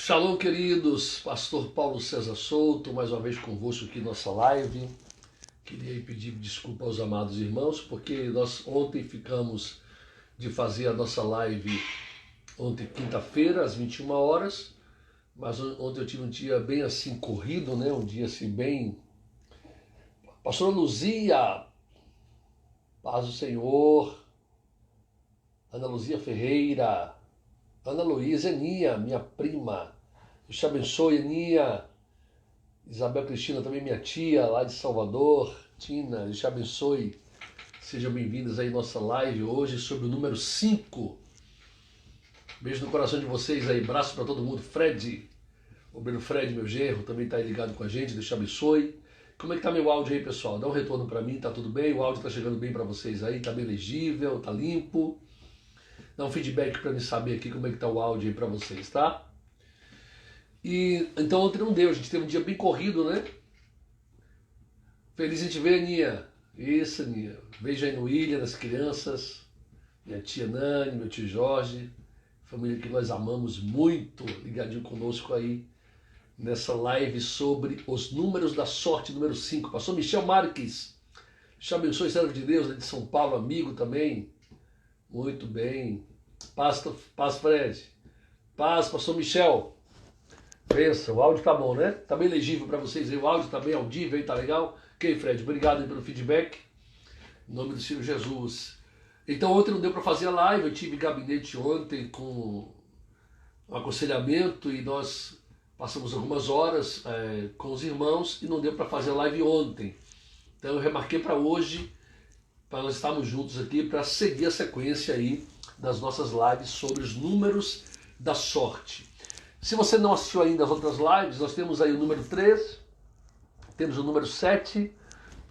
Shalom, queridos. Pastor Paulo César Souto, mais uma vez convosco aqui em nossa live. Queria pedir desculpa aos amados irmãos, porque nós ontem ficamos de fazer a nossa live ontem, quinta-feira, às 21 horas, mas ontem eu tive um dia bem assim corrido, né? Um dia assim bem... Pastora Luzia, paz do Senhor, Ana Luzia Ferreira, Ana Luísa, Eninha, minha prima, Deus te abençoe, Eninha, Isabel Cristina, também minha tia, lá de Salvador, Tina, Deus te abençoe, sejam bem-vindas aí à nossa live hoje sobre o número 5, beijo no coração de vocês aí, abraço para todo mundo, Fred, o Breno Fred, meu genro, também está aí ligado com a gente, Deus te abençoe. Como é que tá meu áudio aí, pessoal? Dá um retorno para mim, tá tudo bem? O áudio tá chegando bem para vocês aí, tá bem legível, tá limpo? Dá um feedback para me saber aqui como é que tá o áudio aí para vocês, tá? E então ontem não deu, a gente teve um dia bem corrido, né? Feliz em te ver, Aninha. Isso, Aninha. Beijo aí no William, nas crianças, minha tia Nani, meu tio Jorge, família que nós amamos muito, ligadinho conosco aí nessa live sobre os números da sorte, número 5. Pastor Michel Marques, te abençoe, servo de Deus, de São Paulo, amigo também. Muito bem. Paz, Fred. Paz, pastor Michel. Pensa, o áudio tá bom, né? Tá bem legível para vocês aí, o áudio tá bem audível aí, tá legal? Ok, Fred, obrigado aí pelo feedback. Em nome do Senhor Jesus. Então ontem não deu para fazer a live, eu tive gabinete ontem com um aconselhamento e nós passamos algumas horas com os irmãos e não deu para fazer a live ontem. Então eu remarquei para hoje, para nós estarmos juntos aqui, para seguir a sequência aí das nossas lives sobre os números da sorte. Se você não assistiu ainda as outras lives, nós temos aí o número 3, temos o número 7,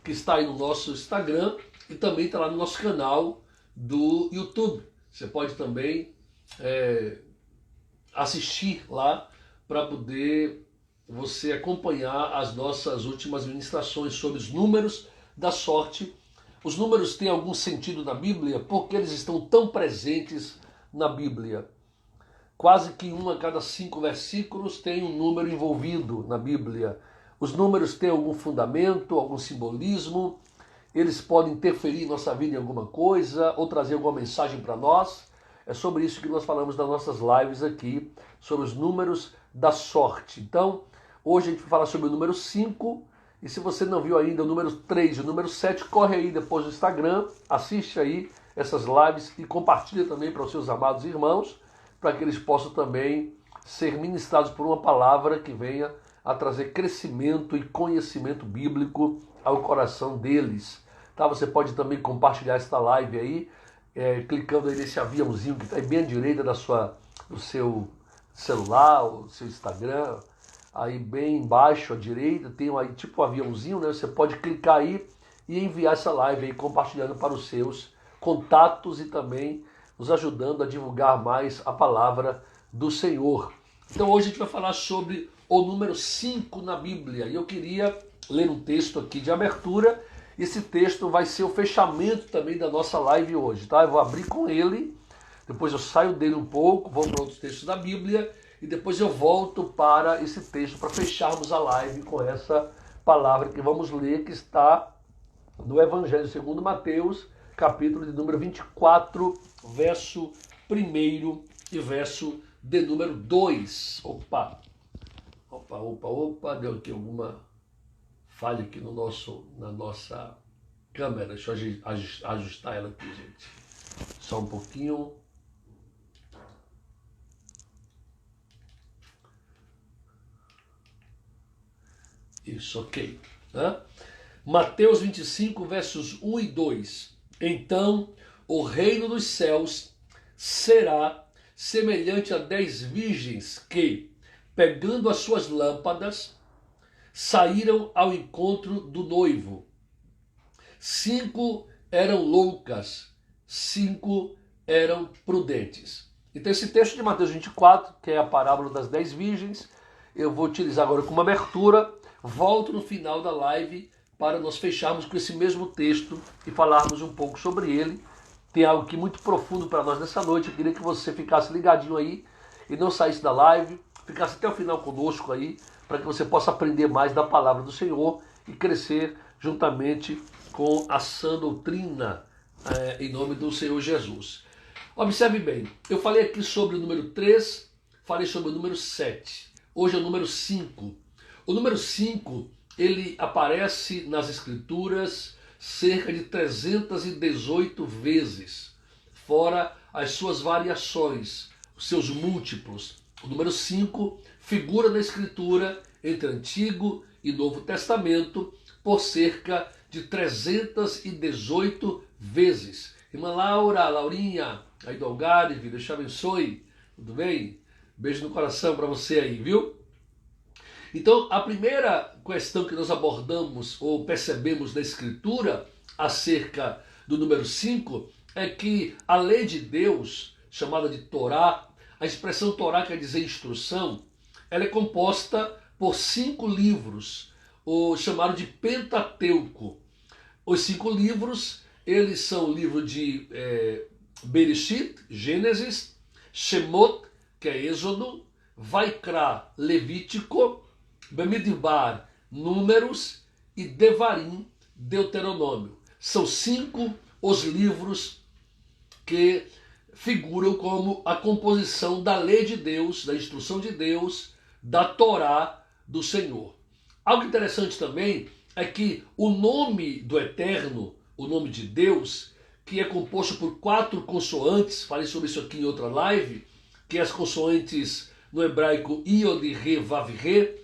que está aí no nosso Instagram e também está lá no nosso canal do YouTube. Você pode também assistir lá para poder você acompanhar as nossas últimas ministrações sobre os números da sorte. Os números têm algum sentido na Bíblia porque eles estão tão presentes na Bíblia. Quase que 1 a cada 5 versículos tem um número envolvido na Bíblia. Os números têm algum fundamento, algum simbolismo, eles podem interferir em nossa vida em alguma coisa ou trazer alguma mensagem para nós. É sobre isso que nós falamos nas nossas lives aqui, sobre os números da sorte. Então, hoje a gente vai falar sobre o número 5, e se você não viu ainda o número 3 e o número 7, corre aí depois no Instagram, assiste aí essas lives e compartilha também para os seus amados irmãos, para que eles possam também ser ministrados por uma palavra que venha a trazer crescimento e conhecimento bíblico ao coração deles. Tá? Você pode também compartilhar esta live aí, clicando aí nesse aviãozinho que está bem à direita do seu celular, o seu Instagram, aí bem embaixo à direita tem aí tipo um aviãozinho, né? Você pode clicar aí e enviar essa live aí compartilhando para os seus contatos e também nos ajudando a divulgar mais a palavra do Senhor. Então hoje a gente vai falar sobre o número 5 na Bíblia e eu queria ler um texto aqui de abertura. Esse texto vai ser o fechamento também da nossa live hoje, tá? Eu vou abrir com ele, depois eu saio dele um pouco, vou para outros textos da Bíblia e depois eu volto para esse texto para fecharmos a live com essa palavra que vamos ler, que está no Evangelho segundo Mateus, capítulo de número 24, verso 1 e verso de número 2. Opa, deu aqui alguma falha aqui na nossa câmera. Deixa eu ajustar ela aqui, gente. Só um pouquinho. Isso, ok. Mateus 25, versos 1 e 2. Então, o reino dos céus será semelhante a 10 virgens que, pegando as suas lâmpadas, saíram ao encontro do noivo. 5 eram loucas, 5 eram prudentes. Então esse texto de Mateus 24, que é a parábola das 10 virgens, eu vou utilizar agora como abertura, volto no final da live para nós fecharmos com esse mesmo texto e falarmos um pouco sobre ele. Tem algo aqui muito profundo para nós nessa noite, eu queria que você ficasse ligadinho aí e não saísse da live, ficasse até o final conosco aí, para que você possa aprender mais da palavra do Senhor e crescer juntamente com a sã doutrina, em nome do Senhor Jesus. Observe bem, eu falei aqui sobre o número 3, falei sobre o número 7. Hoje é o número 5. O número 5, ele aparece nas Escrituras cerca de 318 vezes, fora as suas variações, os seus múltiplos. O número 5 figura na Escritura entre Antigo e Novo Testamento por cerca de 318 vezes. Irmã Laura, Laurinha, aí do Algarve, Deus te abençoe, tudo bem? Beijo no coração para você aí, viu? Então, a primeira questão que nós abordamos ou percebemos na Escritura acerca do número 5 é que a lei de Deus, chamada de Torá, a expressão Torá quer dizer instrução, ela é composta por 5 livros, ou chamado de Pentateuco. Os 5 livros, eles são o livro de Bereshit, Gênesis, Shemot, que é Êxodo, Vaikra, Levítico, Bamidbar, Números e Devarim, Deuteronômio. São 5 os livros que figuram como a composição da lei de Deus, da instrução de Deus, da Torá do Senhor. Algo interessante também é que o nome do Eterno, o nome de Deus, que é composto por 4 consoantes, falei sobre isso aqui em outra live, que é as consoantes no hebraico Iod, Re, Vav, Re,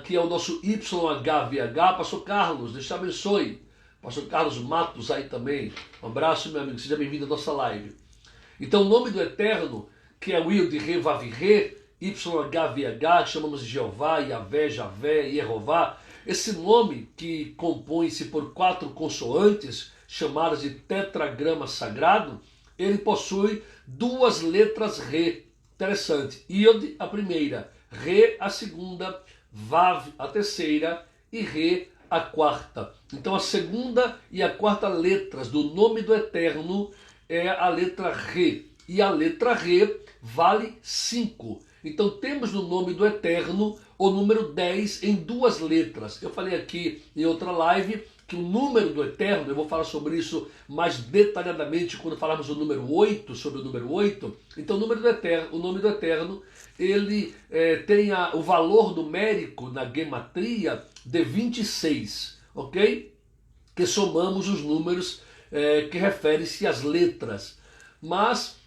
que é o nosso YHVH. Pastor Carlos, Deus te abençoe. Pastor Carlos Matos aí também. Um abraço, meu amigo, seja bem-vindo à nossa live. Então, o nome do Eterno, que é o Iod, Re, Vav, Re, YHVH, chamamos de Jeová, Yahvé, Javé, Yehová. Esse nome, que compõe-se por 4 consoantes, chamadas de tetragrama sagrado, ele possui 2 letras Re. Interessante. Iod, a primeira, Re, a segunda, Vav, a terceira, e Re, a quarta. Então, a segunda e a quarta letras do nome do Eterno é a letra Re. E a letra Re vale 5. Então temos no nome do Eterno o número 10 em 2 letras. Eu falei aqui em outra live que o número do Eterno, eu vou falar sobre isso mais detalhadamente quando falarmos do número 8, sobre o número 8. Então o nome do Eterno, ele tem o valor numérico na gematria de 26, ok? Que somamos os números que referem-se às letras. Mas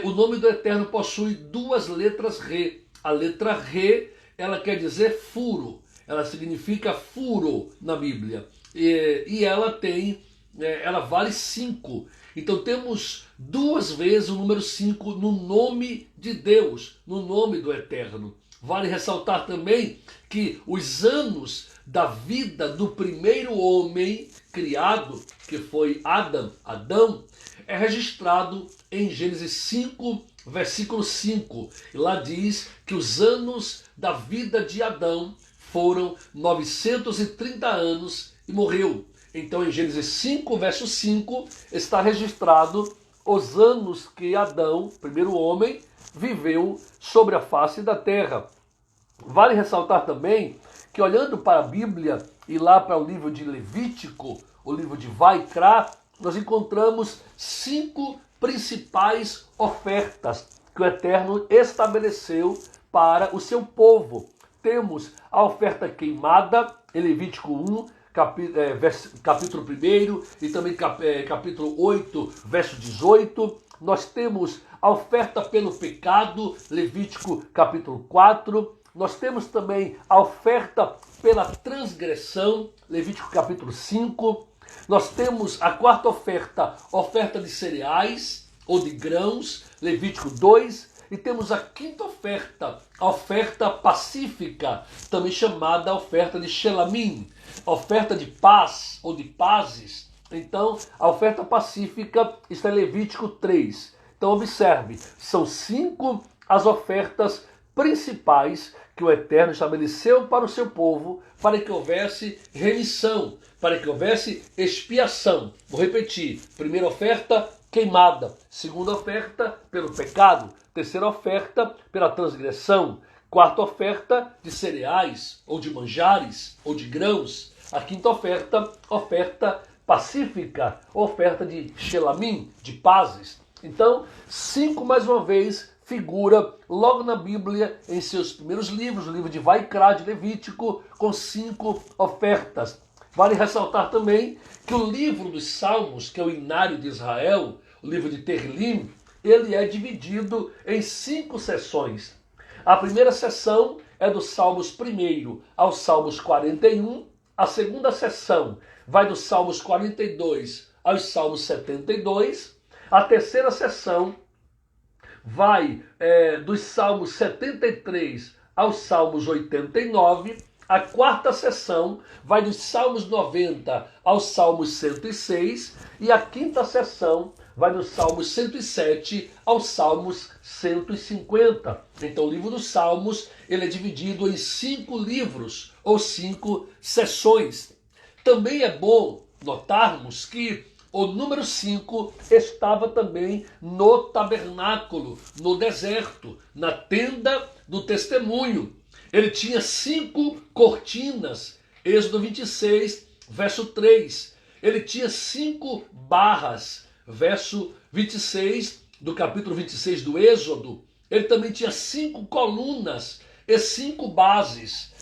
o nome do Eterno possui 2 letras Re. A letra Re, ela quer dizer furo. Ela significa furo na Bíblia. E ela vale 5. Então temos 2 vezes o número 5 no nome de Deus, no nome do Eterno. Vale ressaltar também que os anos da vida do primeiro homem criado, que foi Adão, é registrado em Gênesis 5, versículo 5. E lá diz que os anos da vida de Adão foram 930 anos e morreu. Então em Gênesis 5, verso 5, está registrado os anos que Adão, primeiro homem, viveu sobre a face da terra. Vale ressaltar também que, olhando para a Bíblia e lá para o livro de Levítico, o livro de Vaikra, nós encontramos 5 principais ofertas que o Eterno estabeleceu para o seu povo. Temos a oferta queimada, em Levítico 1, capítulo 1 e também capítulo 8, verso 18. Nós temos a oferta pelo pecado, Levítico capítulo 4. Nós temos também a oferta pela transgressão, Levítico capítulo 5. Nós temos a quarta oferta de cereais ou de grãos, Levítico 2. E temos a quinta oferta, a oferta pacífica, também chamada oferta de Shelamim, oferta de paz ou de pazes. Então, a oferta pacífica está em Levítico 3. Então, observe, são 5 as ofertas principais que o Eterno estabeleceu para o seu povo, para que houvesse remissão, para que houvesse expiação. Vou repetir, primeira oferta, queimada. Segunda oferta, pelo pecado. Terceira oferta, pela transgressão. Quarta oferta, de cereais, ou de manjares, ou de grãos. A quinta oferta, oferta pacífica, oferta de shelamim, de pazes. Então, 5 mais uma vez figura logo na Bíblia, em seus primeiros livros, o livro de Vaikra, de Levítico, com 5 ofertas. Vale ressaltar também que o livro dos Salmos, que é o Inário de Israel, o livro de Terlim, ele é dividido em 5 sessões. A primeira sessão é do Salmos 1 ao Salmos 41. A segunda sessão vai dos Salmos 42 aos Salmos 72. A terceira sessão vai dos Salmos 73 aos Salmos 89. A quarta sessão vai dos Salmos 90 aos Salmos 106. E a quinta sessão vai dos Salmos 107 aos Salmos 150. Então o livro dos Salmos ele é dividido em 5 livros ou 5 sessões. Também é bom notarmos que o número 5 estava também no tabernáculo, no deserto, na tenda do testemunho. Ele tinha 5 cortinas, Êxodo 26, verso 3. Ele tinha 5 barras, verso 26 do capítulo 26 do Êxodo. Ele também tinha 5 colunas e 5 bases.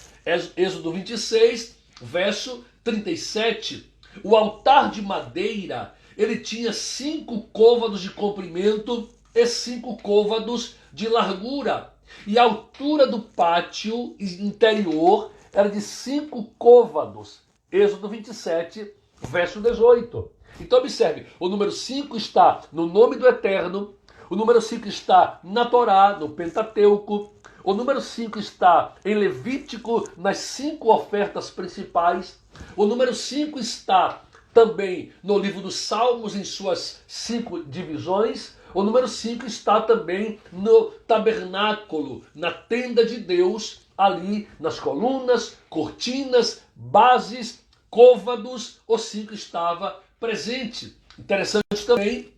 Êxodo 26, verso 37. O altar de madeira, ele tinha 5 côvados de comprimento e 5 côvados de largura. E a altura do pátio interior era de 5 côvados. Êxodo 27, verso 18. Então observe, o número 5 está no nome do Eterno, o número 5 está na Torá, no Pentateuco, o número 5 está em Levítico, nas 5 ofertas principais, o número 5 está também no livro dos Salmos, em suas 5 divisões, o número 5 está também no tabernáculo, na tenda de Deus, ali nas colunas, cortinas, bases, côvados, o 5 estava presente. Interessante também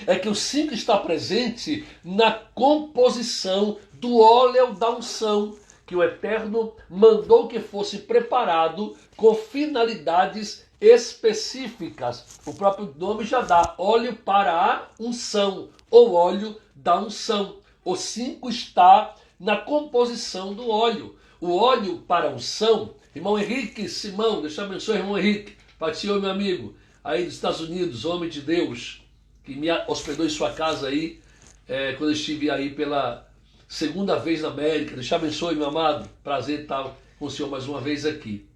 é que o 5 está presente na composição do óleo da unção, que o Eterno mandou que fosse preparado com finalidades específicas. O próprio nome já dá, óleo para a unção, ou óleo da unção. O 5 está na composição do óleo. O óleo para a unção, irmão Henrique Simão, Deus te abençoe, irmão Henrique, para ti, meu amigo, aí dos Estados Unidos, homem de Deus, que me hospedou em sua casa aí, quando eu estive aí pela segunda vez na América. Deus te abençoe, meu amado, prazer estar com o senhor mais uma vez aqui.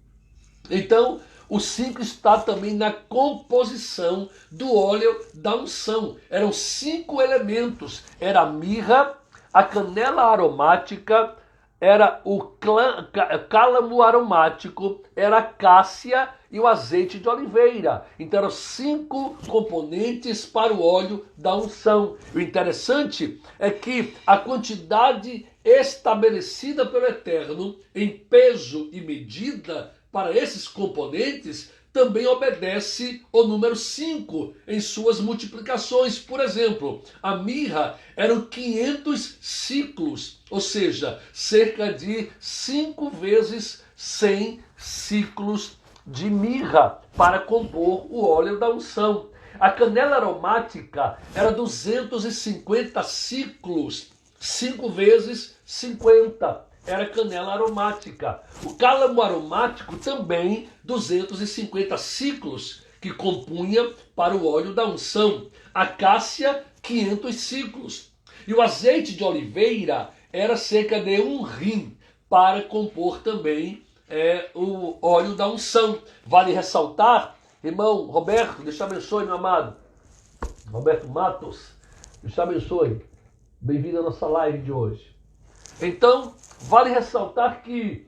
Então, o 5 está também na composição do óleo da unção. Eram 5 elementos. Era a mirra, a canela aromática, era o cálamo aromático, era a cássia e o azeite de oliveira. Então eram 5 componentes para o óleo da unção. O interessante é que a quantidade estabelecida pelo Eterno em peso e medida para esses componentes também obedece ao número 5 em suas multiplicações. Por exemplo, a mirra eram 500 ciclos, ou seja, cerca de 5 vezes 100 ciclos de mirra para compor o óleo da unção. A canela aromática era 250 ciclos, 5 vezes 50. Era canela aromática. O cálamo aromático também 250 ciclos, que compunha para o óleo da unção. A cássia, 500 ciclos. E o azeite de oliveira era cerca de 1 rim, para compor também o óleo da unção. Vale ressaltar, irmão Roberto, Deus te abençoe, meu amado. Roberto Matos, Deus te abençoe. Bem-vindo à nossa live de hoje. Então, vale ressaltar que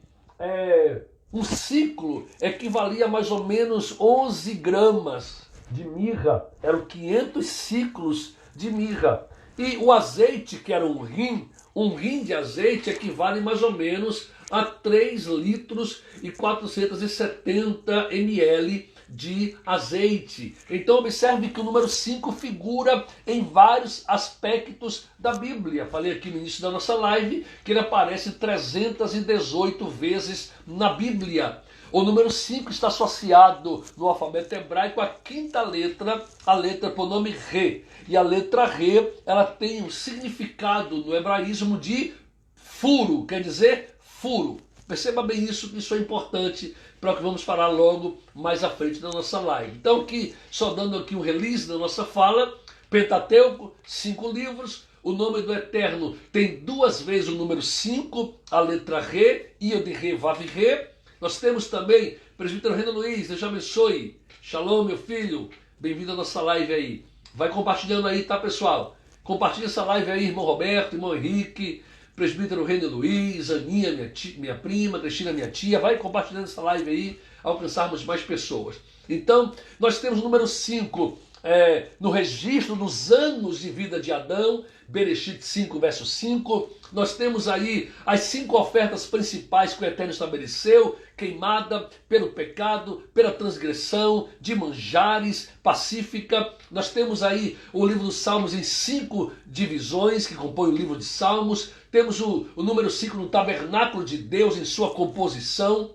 um ciclo equivalia a mais ou menos 11 gramas de mirra. Eram 500 ciclos de mirra. E o azeite, que era um rim de azeite equivale mais ou menos a 3 litros e 470 ml de azeite. Então observe que o número 5 figura em vários aspectos da Bíblia. Falei aqui no início da nossa live que ele aparece 318 vezes na Bíblia. O número 5 está associado no alfabeto hebraico à quinta letra, a letra pronome Re. E a letra Re, ela tem um significado no hebraísmo de furo, quer dizer furo. Perceba bem isso, que isso é importante para o que vamos falar logo mais à frente da nossa live. Então, aqui, só dando aqui um release da nossa fala, Pentateuco, 5 livros, o nome do Eterno tem 2 vezes o número 5, a letra Re, Iod Re, Vav Re. Nós temos também, presbítero Renan Luiz, Deus te abençoe. Shalom, meu filho, bem-vindo à nossa live aí. Vai compartilhando aí, tá, pessoal? Compartilha essa live aí, irmão Roberto, irmão Henrique, presbítero Renan Luiz, Aninha, minha prima, Cristina, minha tia. Vai compartilhando essa live aí, alcançarmos mais pessoas. Então, nós temos o número 5 no registro dos anos de vida de Adão, Bereshit 5, verso 5. Nós temos aí as 5 ofertas principais que o Eterno estabeleceu: queimada pelo pecado, pela transgressão, de manjares, pacífica. Nós temos aí o livro dos Salmos em 5 divisões que compõem o livro de Salmos. Temos o número 5 no tabernáculo de Deus em sua composição.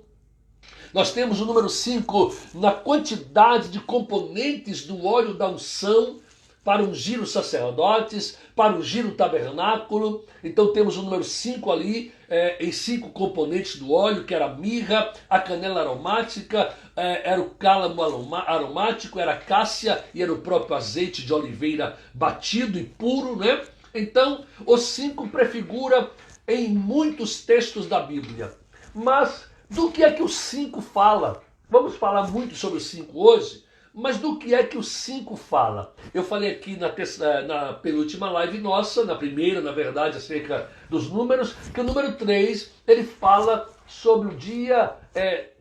Nós temos o número 5 na quantidade de componentes do óleo da unção para ungir os sacerdotes, para ungir o tabernáculo. Então temos o número 5 ali, em 5 componentes do óleo, que era a mirra, a canela aromática, era o cálamo aromático, era a cássia e era o próprio azeite de oliveira batido e puro, né? Então, o 5 prefigura em muitos textos da Bíblia. Mas do que é que o 5 fala? Vamos falar muito sobre o 5 hoje, mas do que é que o 5 fala? Eu falei aqui na penúltima live nossa, na primeira, na verdade, acerca dos números, que o número 3, ele fala sobre o dia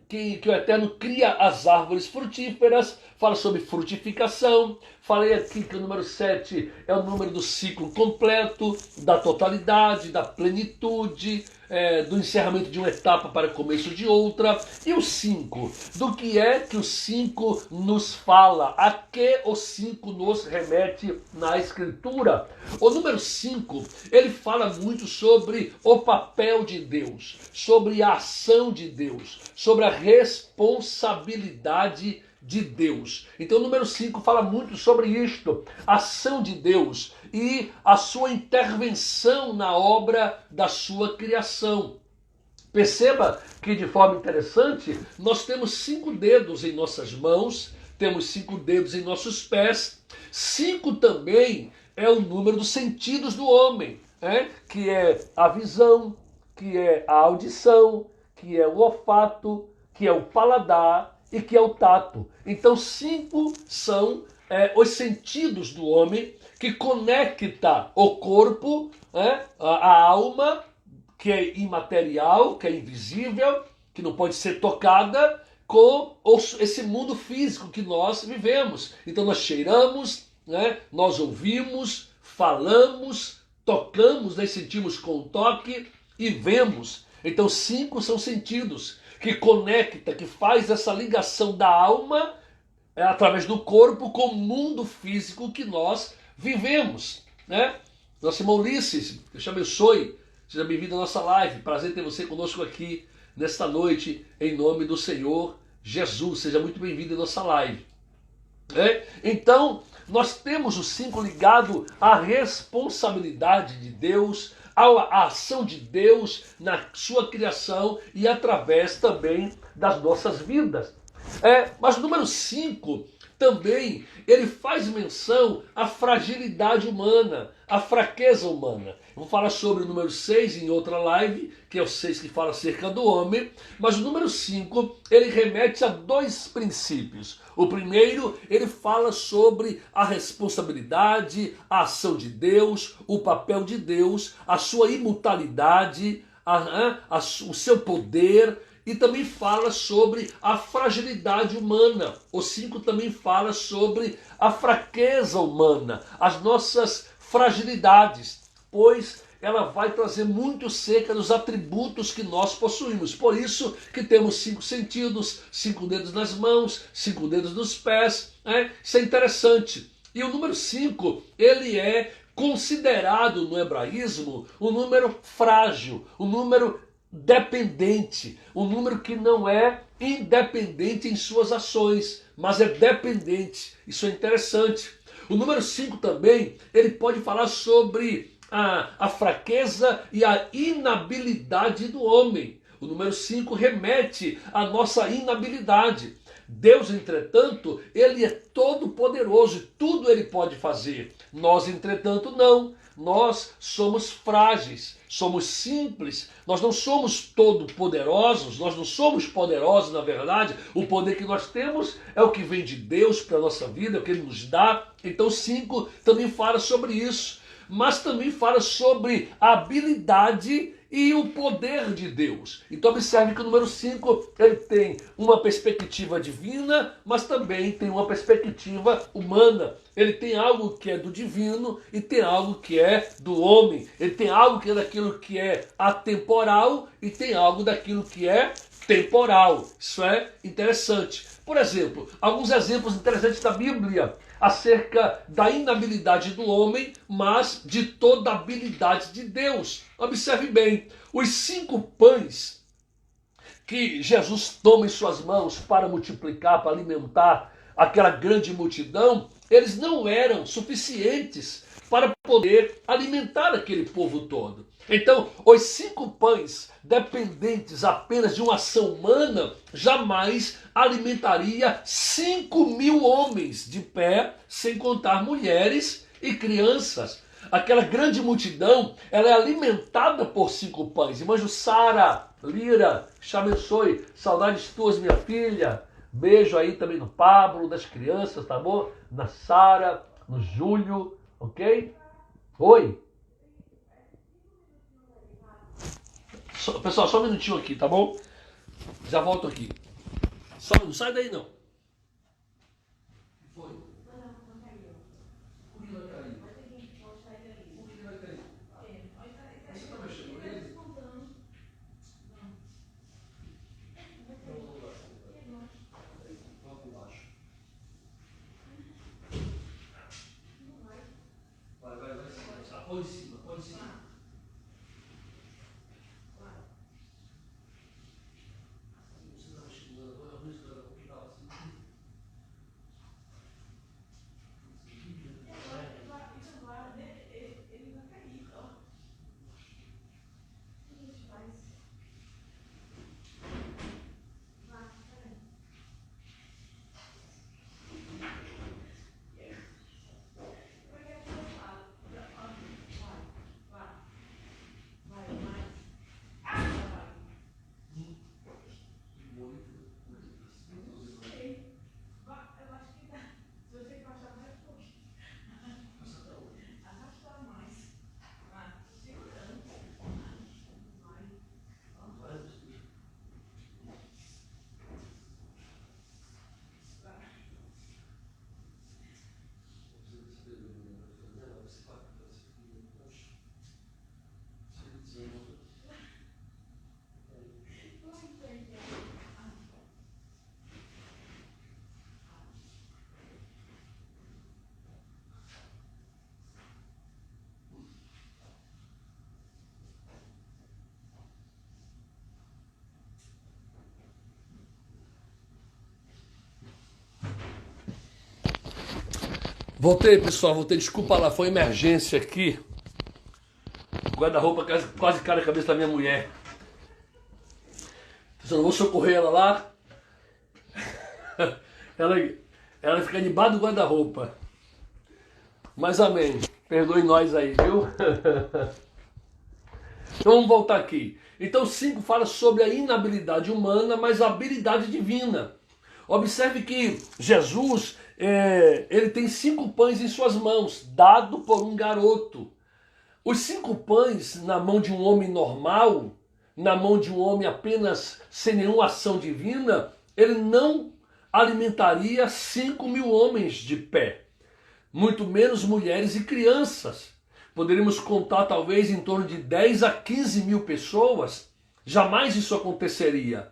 que o Eterno cria as árvores frutíferas, fala sobre frutificação. Falei aqui que o número 7 é o número do ciclo completo, da totalidade, da plenitude, do encerramento de uma etapa para o começo de outra. E o 5, do que é que o 5 nos fala? A que o 5 nos remete na Escritura? O número 5, ele fala muito sobre o papel de Deus, sobre a ação de Deus, sobre a responsabilidade de Deus. Então o número 5 fala muito sobre isto, a ação de Deus e a sua intervenção na obra da sua criação. Perceba que, de forma interessante, nós temos 5 dedos em nossas mãos, temos 5 dedos em nossos pés. 5 também é o número dos sentidos do homem, que é a visão, que é a audição, que é o olfato, que é o paladar e que é o tato. Então 5 são os sentidos do homem, que conecta o corpo, a alma, que é imaterial, que é invisível, que não pode ser tocada, com esse mundo físico que nós vivemos. Então nós cheiramos, nós ouvimos, falamos, tocamos, sentimos com o toque e vemos. Então 5 são sentidos que conecta, que faz essa ligação da alma através do corpo com o mundo físico que nós vivemos, Nosso irmão Ulisses, Deus te abençoe, seja bem-vindo à nossa live, prazer ter você conosco aqui nesta noite, em nome do Senhor Jesus, seja muito bem-vindo à nossa live. Então, nós temos o 5 ligado à responsabilidade de Deus, à ação de Deus na sua criação e através também das nossas vidas. Mas o número 5 também, ele faz menção à fragilidade humana, à fraqueza humana. Eu vou falar sobre o número 6 em outra live, que é o 6 que fala acerca do homem, mas o número 5, ele remete a 2 princípios. O primeiro, ele fala sobre a responsabilidade, a ação de Deus, o papel de Deus, a sua imutabilidade, o seu poder, e também fala sobre a fragilidade humana. O 5 também fala sobre a fraqueza humana, as nossas fragilidades, pois ela vai trazer muito cerca dos atributos que nós possuímos. Por isso que temos 5 sentidos, 5 dedos nas mãos, 5 dedos nos pés. Né? Isso é interessante. E o número 5, ele é considerado no hebraísmo um número frágil, um número dependente, um número que não é independente em suas ações, mas é dependente. Isso é interessante. O número 5 também, ele pode falar sobre a fraqueza e a inabilidade do homem. O número 5 remete à nossa inabilidade. Deus, entretanto, ele é todo poderoso e tudo ele pode fazer. Nós, entretanto, não. Nós somos frágeis, somos simples, nós não somos todo poderosos, nós não somos poderosos, na verdade. O poder que nós temos é o que vem de Deus para a nossa vida, é o que ele nos dá. Então 5 também fala sobre isso, mas também fala sobre a habilidade e o poder de Deus. Então observe que o número 5, ele tem uma perspectiva divina, mas também tem uma perspectiva humana. Ele tem algo que é do divino e tem algo que é do homem. Ele tem algo que é daquilo que é atemporal e tem algo daquilo que é temporal. Isso é interessante. Por exemplo, alguns exemplos interessantes da Bíblia acerca da inabilidade do homem, mas de toda a habilidade de Deus. Observe bem, os 5 pães que Jesus toma em suas mãos para multiplicar, para alimentar aquela grande multidão, eles não eram suficientes para poder alimentar aquele povo todo. Então, os 5 pães dependentes apenas de uma ação humana jamais alimentaria 5.000 homens de pé, sem contar mulheres e crianças. Aquela grande multidão, ela é alimentada por 5 pães. Irmã Jussara, Lira, te abençoe, saudades tuas, minha filha. Beijo aí também no Pablo, das crianças, tá bom? Na Sara, no Júlio, ok? Oi. Pessoal, só um minutinho aqui, tá bom? Já volto aqui. Só não sai daí não. Foi. O que vai cair? O que vai cair? Você tá mexendo nele? Vamos por baixo. Vai sim. Põe em cima, põe em cima. Voltei, pessoal, voltei. Desculpa lá, foi emergência aqui. O guarda-roupa quase cai na cabeça da minha mulher. Se eu não vou socorrer ela lá, ela fica debaixo do guarda-roupa. Mas amém. Perdoe nós aí, viu? Então vamos voltar aqui. Então 5 fala sobre a inabilidade humana, mas a habilidade divina. Observe que Jesus, ele tem 5 pães em suas mãos, dado por um garoto. Os 5 pães na mão de um homem normal, na mão de um homem apenas sem nenhuma ação divina, ele não alimentaria 5.000 homens de pé, muito menos mulheres e crianças. poderíamos contar talvez em torno de 10 a 15 mil pessoas, jamais isso aconteceria.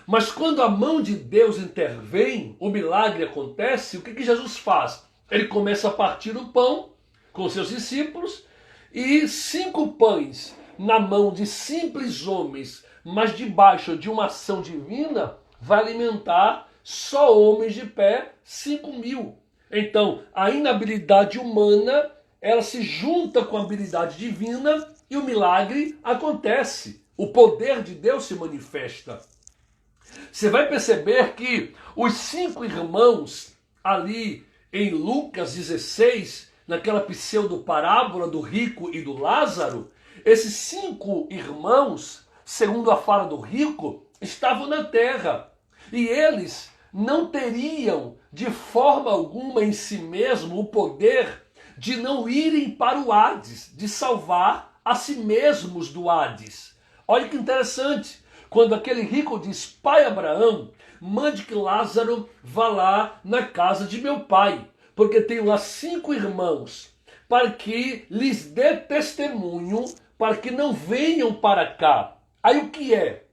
Mas quando a mão de Deus intervém, o milagre acontece, o que Jesus faz? Ele começa a partir o pão com seus discípulos e 5 pães na mão de simples homens, mas debaixo de uma ação divina, vai alimentar só homens de pé 5 mil. Então, a inabilidade humana, ela se junta com a habilidade divina e o milagre acontece. O poder de Deus se manifesta. Você vai perceber que os 5 irmãos ali em Lucas 16, naquela pseudo-parábola do rico e do Lázaro, esses 5 irmãos, segundo a fala do rico, estavam na terra. E eles não teriam de forma alguma em si mesmo o poder de não irem para o Hades, de salvar a si mesmos do Hades. Olha que interessante, quando aquele rico diz: pai Abraão, mande que Lázaro vá lá na casa de meu pai, porque tenho lá 5 irmãos, para que lhes dê testemunho, para que não venham para cá. Aí o que é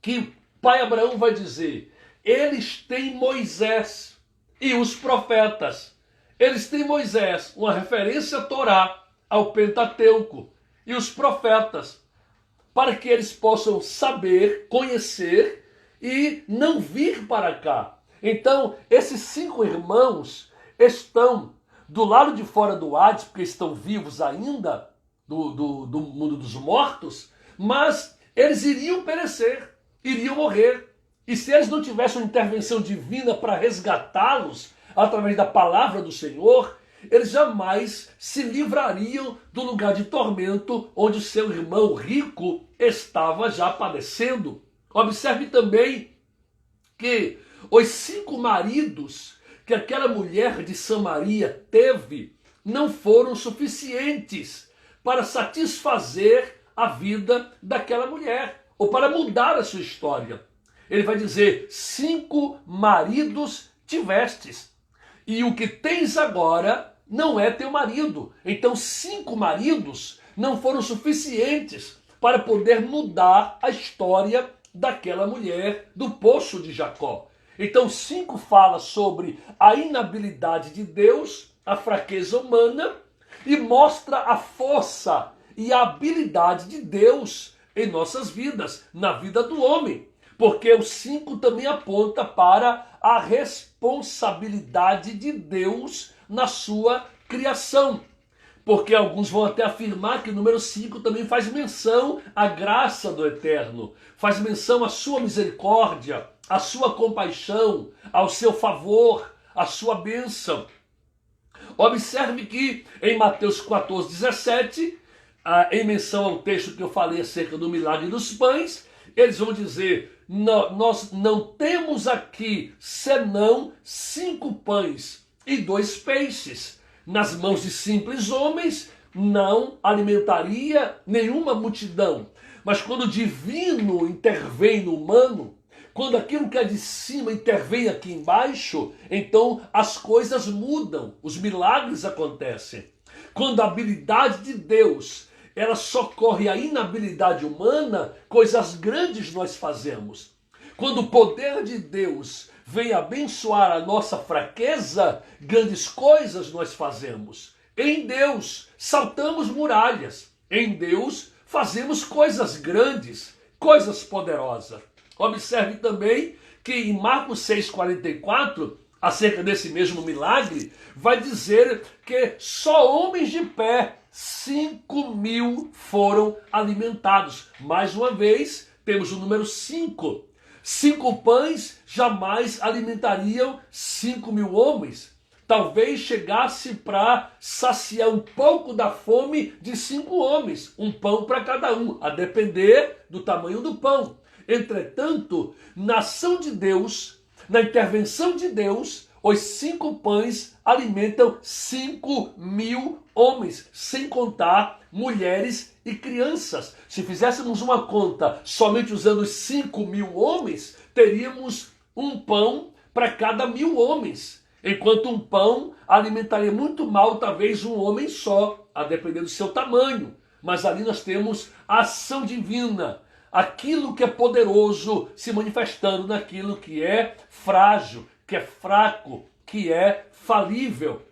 que pai Abraão vai dizer? Eles têm Moisés e os profetas. Eles têm Moisés, uma referência à Torá, ao Pentateuco, e os profetas, para que eles possam saber, conhecer e não vir para cá. Então, esses 5 irmãos estão do lado de fora do Hades, porque estão vivos ainda, do mundo dos mortos, mas eles iriam perecer, iriam morrer. E se eles não tivessem uma intervenção divina para resgatá-los, através da palavra do Senhor, eles jamais se livrariam do lugar de tormento onde o seu irmão rico estava já padecendo. Observe também que os 5 maridos que aquela mulher de Samaria teve não foram suficientes para satisfazer a vida daquela mulher, ou para mudar a sua história. Ele vai dizer: 5 maridos tivestes, e o que tens agora não é teu marido. Então 5 maridos não foram suficientes para poder mudar a história daquela mulher do poço de Jacó. Então 5 fala sobre a inabilidade de Deus, a fraqueza humana, e mostra a força e a habilidade de Deus em nossas vidas, na vida do homem. Porque o 5 também aponta para a responsabilidade de Deus na sua criação. Porque alguns vão até afirmar que o número 5 também faz menção à graça do Eterno, faz menção à sua misericórdia, à sua compaixão, ao seu favor, à sua bênção. Observe que em Mateus 14:17, em menção ao texto que eu falei acerca do milagre dos pães, eles vão dizer: nós não temos aqui senão 5 pães e 2 peixes. Nas mãos de simples homens não alimentaria nenhuma multidão. Mas quando o divino intervém no humano, quando aquilo que é de cima intervém aqui embaixo, então as coisas mudam, os milagres acontecem. Quando a habilidade de Deus, ela socorre a inabilidade humana, coisas grandes nós fazemos. Quando o poder de Deus vem abençoar a nossa fraqueza, grandes coisas nós fazemos. Em Deus saltamos muralhas. Em Deus fazemos coisas grandes, coisas poderosas. Observe também que em Marcos 6,44, acerca desse mesmo milagre, vai dizer que só homens de pé, 5 mil foram alimentados. Mais uma vez, temos o número 5. 5 pães jamais alimentariam 5 mil homens. Talvez chegasse para saciar um pouco da fome de 5 homens. Um pão para cada um, a depender do tamanho do pão. Entretanto, na ação de Deus, na intervenção de Deus, os 5 pães alimentam 5 mil homens, sem contar mulheres e crianças. Se fizéssemos uma conta somente usando os 5 mil homens, teríamos um pão para cada 1000 homens. enquanto um pão alimentaria muito mal talvez um homem só, a depender do seu tamanho. Mas ali nós temos a ação divina, aquilo que é poderoso se manifestando naquilo que é frágil, que é fraco, que é falível.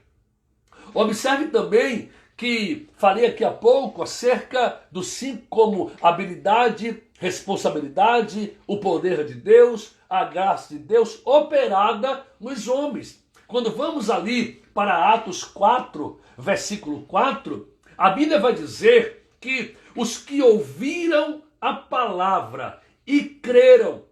Observe também que falei aqui há pouco acerca dos 5 como habilidade, responsabilidade, o poder de Deus, a graça de Deus operada nos homens. Quando vamos ali para Atos 4, versículo 4, a Bíblia vai dizer que os que ouviram a palavra e creram,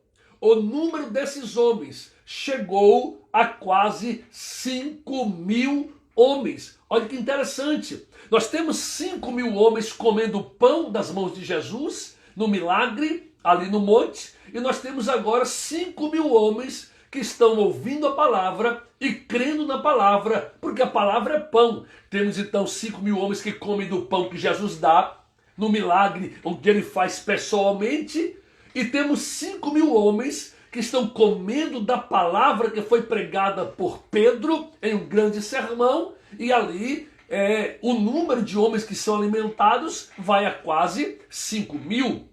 o número desses homens chegou a quase 5.000 homens. Olha que interessante. Nós temos 5.000 homens comendo o pão das mãos de Jesus, no milagre, ali no monte. E nós temos agora 5.000 homens que estão ouvindo a palavra e crendo na palavra, porque a palavra é pão. Temos então 5.000 homens que comem do pão que Jesus dá, no milagre, onde ele faz pessoalmente. E temos 5.000 homens que estão comendo da palavra que foi pregada por Pedro em um grande sermão, e ali o número de homens que são alimentados vai a quase 5.000.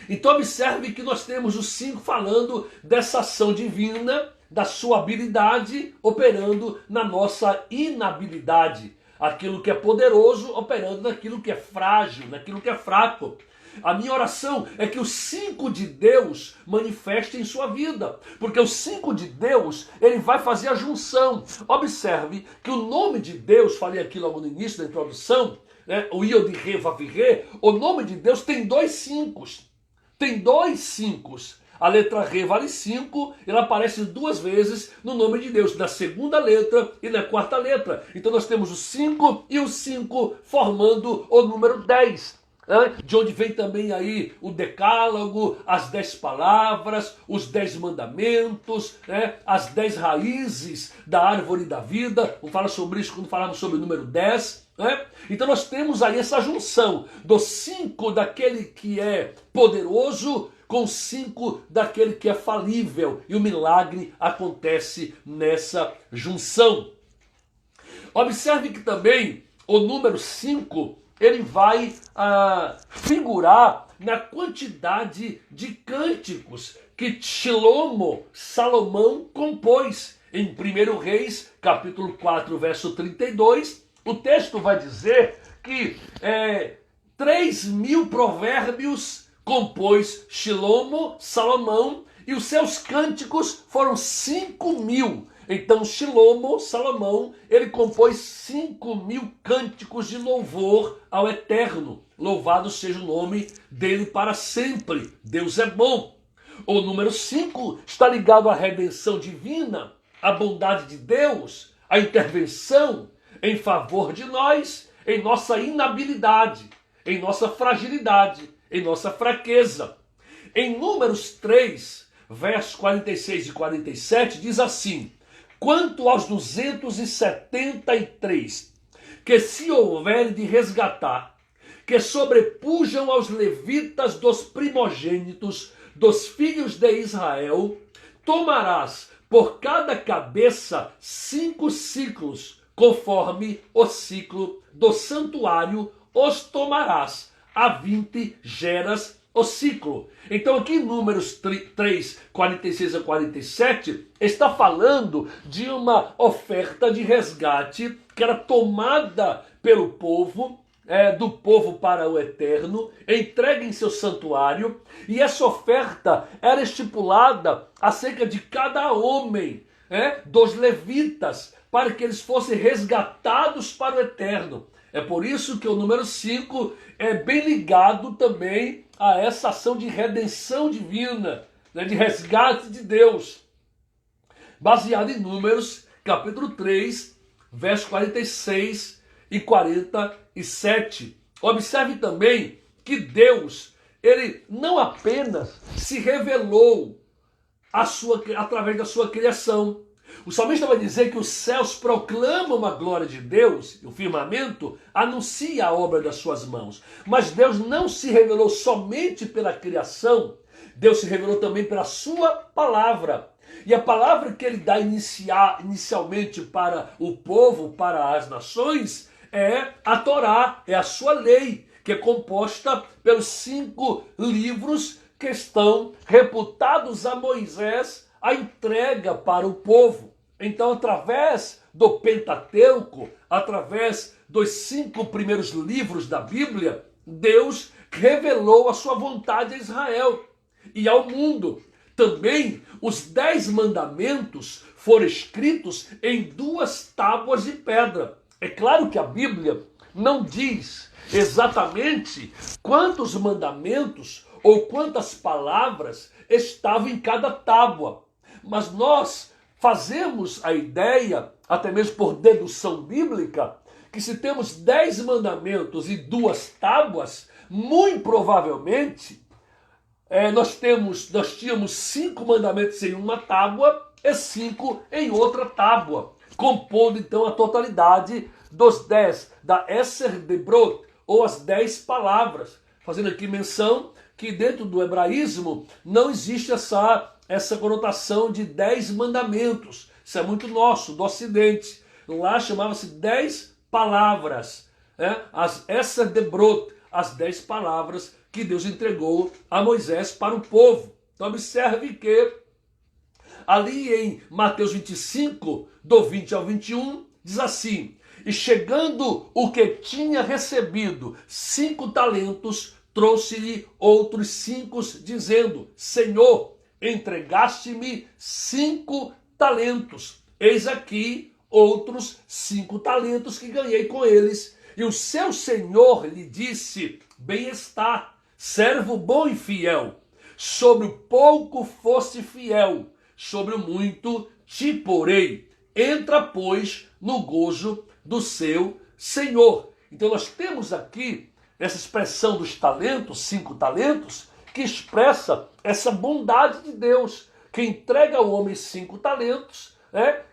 Então observe que nós temos os 5 falando dessa ação divina, da sua habilidade operando na nossa inabilidade. Aquilo que é poderoso operando naquilo que é frágil, naquilo que é fraco. A minha oração é que os 5 de Deus manifestem em sua vida, porque os 5 de Deus, ele vai fazer a junção. Observe que o nome de Deus, falei aqui logo no início da introdução, né, o Iod Re Vavire, o nome de Deus tem 2 5. Tem 2 5. A letra Re vale 5, ela aparece 2 vezes no nome de Deus, na segunda letra e na quarta letra. Então nós temos o 5 e o 5 formando o número 10. De onde vem também aí o decálogo, as 10 palavras, os 10 mandamentos, as 10 raízes da árvore da vida. Vamos falar sobre isso quando falarmos sobre o número 10. Então nós temos aí essa junção dos 5 daquele que é poderoso com 5 daquele que é falível. E o milagre acontece nessa junção. Observe que também o número 5... ele vai figurar na quantidade de cânticos que Shilomo, Salomão, compôs. Em 1 Reis, capítulo 4, verso 32, o texto vai dizer que 3.000 provérbios compôs Shilomo, Salomão, e os seus cânticos foram 5.000. Então Shilomo, Salomão, ele compôs 5.000 cânticos de louvor ao Eterno. Louvado seja o nome dele para sempre. Deus é bom. O número 5 está ligado à redenção divina, à bondade de Deus, à intervenção em favor de nós, em nossa inabilidade, em nossa fragilidade, em nossa fraqueza. Em Números 3, versos 46 e 47, diz assim: quanto aos 273 que se houver de resgatar, que sobrepujam aos levitas dos primogênitos dos filhos de Israel, tomarás por cada cabeça 5 ciclos, conforme o ciclo do santuário, os tomarás a 20 geras o ciclo. Então aqui em Números 3, 46 a 47, está falando de uma oferta de resgate que era tomada pelo povo, do povo para o Eterno, entregue em seu santuário, e essa oferta era estipulada acerca de cada homem, dos levitas, para que eles fossem resgatados para o Eterno. É por isso que o número 5 é bem ligado também a essa ação de redenção divina, de resgate de Deus, baseado em Números, capítulo 3, versos 46 e 47. Observe também que Deus, ele não apenas se revelou através da sua criação. O salmista vai dizer que os céus proclamam a glória de Deus, e o firmamento anuncia a obra das suas mãos. Mas Deus não se revelou somente pela criação, Deus se revelou também pela sua palavra. E a palavra que ele dá inicialmente para o povo, para as nações, é a Torá, é a sua lei, que é composta pelos 5 livros que estão reputados a Moisés a entrega para o povo. Então, através do Pentateuco, através dos 5 primeiros livros da Bíblia, Deus revelou a sua vontade a Israel e ao mundo. Também os 10 mandamentos foram escritos em 2 tábuas de pedra. É claro que a Bíblia não diz exatamente quantos mandamentos ou quantas palavras estavam em cada tábua, mas nós fazemos a ideia, até mesmo por dedução bíblica, que se temos 10 mandamentos e 2 tábuas, muito provavelmente nós tínhamos 5 mandamentos em uma tábua e 5 em outra tábua, compondo então a totalidade dos 10, da Esser Debrot, ou as 10 palavras. Fazendo aqui menção que dentro do hebraísmo não existe essa conotação de 10 mandamentos. Isso é muito nosso, do Ocidente. Lá chamava-se 10 palavras, as Esser Debrot, as 10 palavras que Deus entregou a Moisés para o povo. Então observe que ali em Mateus 25, do 20 ao 21, diz assim: e chegando o que tinha recebido 5 talentos, trouxe-lhe outros 5, dizendo: Senhor, entregaste-me 5 talentos. Eis aqui outros 5 talentos que ganhei com eles. E o seu senhor lhe disse: bem está, servo bom e fiel. Sobre o pouco foste fiel, sobre o muito te porei. Entra, pois, no gozo do seu senhor. Então nós temos aqui essa expressão dos talentos, 5 talentos, que expressa essa bondade de Deus, que entrega ao homem 5 talentos,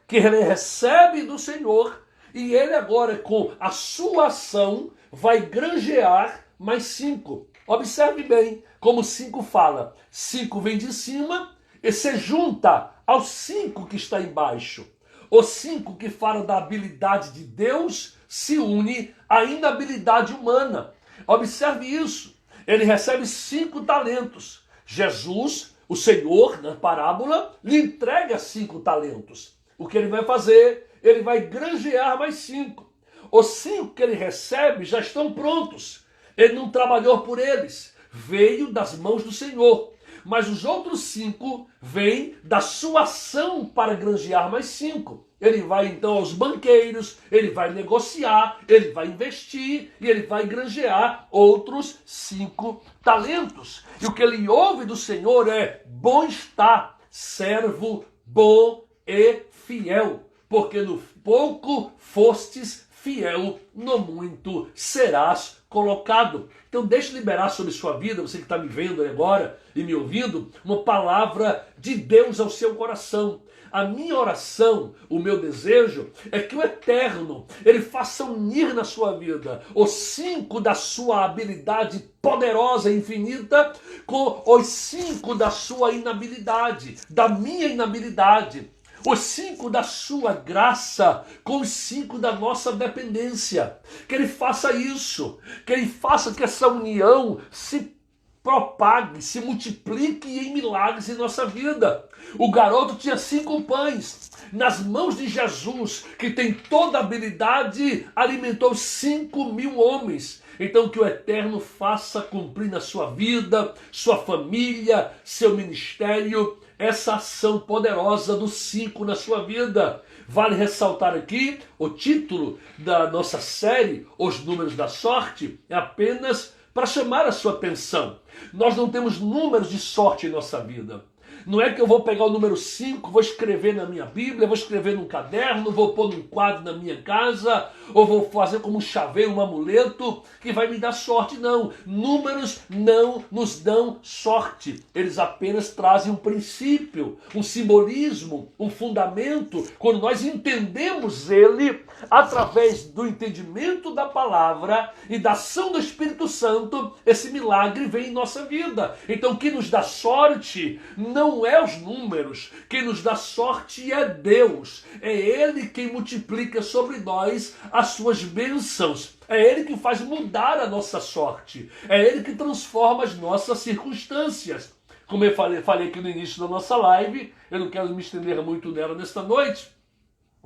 que ele recebe do Senhor, e ele agora, com a sua ação, vai granjear mais 5. Observe bem como 5 fala. 5 vem de cima e se junta aos 5 que está embaixo. Os 5 que falam da habilidade de Deus se une à inabilidade humana. Observe isso. Ele recebe 5 talentos. Jesus, o Senhor, na parábola, lhe entrega 5 talentos. O que ele vai fazer? Ele vai granjear mais 5. Os 5 que ele recebe já estão prontos. Ele não trabalhou por eles. Veio das mãos do Senhor. Mas os outros 5 vêm da sua ação para granjear mais 5. Ele vai então aos banqueiros, ele vai negociar, ele vai investir e ele vai granjear outros 5 talentos. E o que ele ouve do Senhor é: bom está, servo bom e fiel, porque no pouco fostes fiel, no muito serás colocado. Então deixe liberar sobre sua vida, você que está me vendo agora e me ouvindo, uma palavra de Deus ao seu coração. A minha oração, o meu desejo, é que o Eterno, ele faça unir na sua vida os 5 da sua habilidade poderosa e infinita com os 5 da sua inabilidade, da minha inabilidade. Os 5 da sua graça com os 5 da nossa dependência. Que ele faça isso, que ele faça que essa união se propague, se multiplique em milagres em nossa vida. O garoto tinha 5 pães. Nas mãos de Jesus, que tem toda a habilidade, alimentou 5.000 homens. Então que o Eterno faça cumprir na sua vida, sua família, seu ministério, essa ação poderosa dos 5 na sua vida. Vale ressaltar aqui, o título da nossa série, Os Números da Sorte, é apenas para chamar a sua atenção. Nós não temos números de sorte em nossa vida. Não é que eu vou pegar o número 5, vou escrever na minha Bíblia, vou escrever num caderno, vou pôr num quadro na minha casa, ou vou fazer como um chaveiro, um amuleto, que vai me dar sorte. Não, números não nos dão sorte. Eles apenas trazem um princípio, um simbolismo, um fundamento. Quando nós entendemos ele, através do entendimento da palavra e da ação do Espírito Santo, esse milagre vem em nossa vida. Então o que nos dá sorte não Não é os números. Quem nos dá sorte é Deus. É Ele quem multiplica sobre nós as suas bênçãos. É Ele que faz mudar a nossa sorte. É Ele que transforma as nossas circunstâncias. Como eu falei aqui no início da nossa live, eu não quero me estender muito nela nesta noite,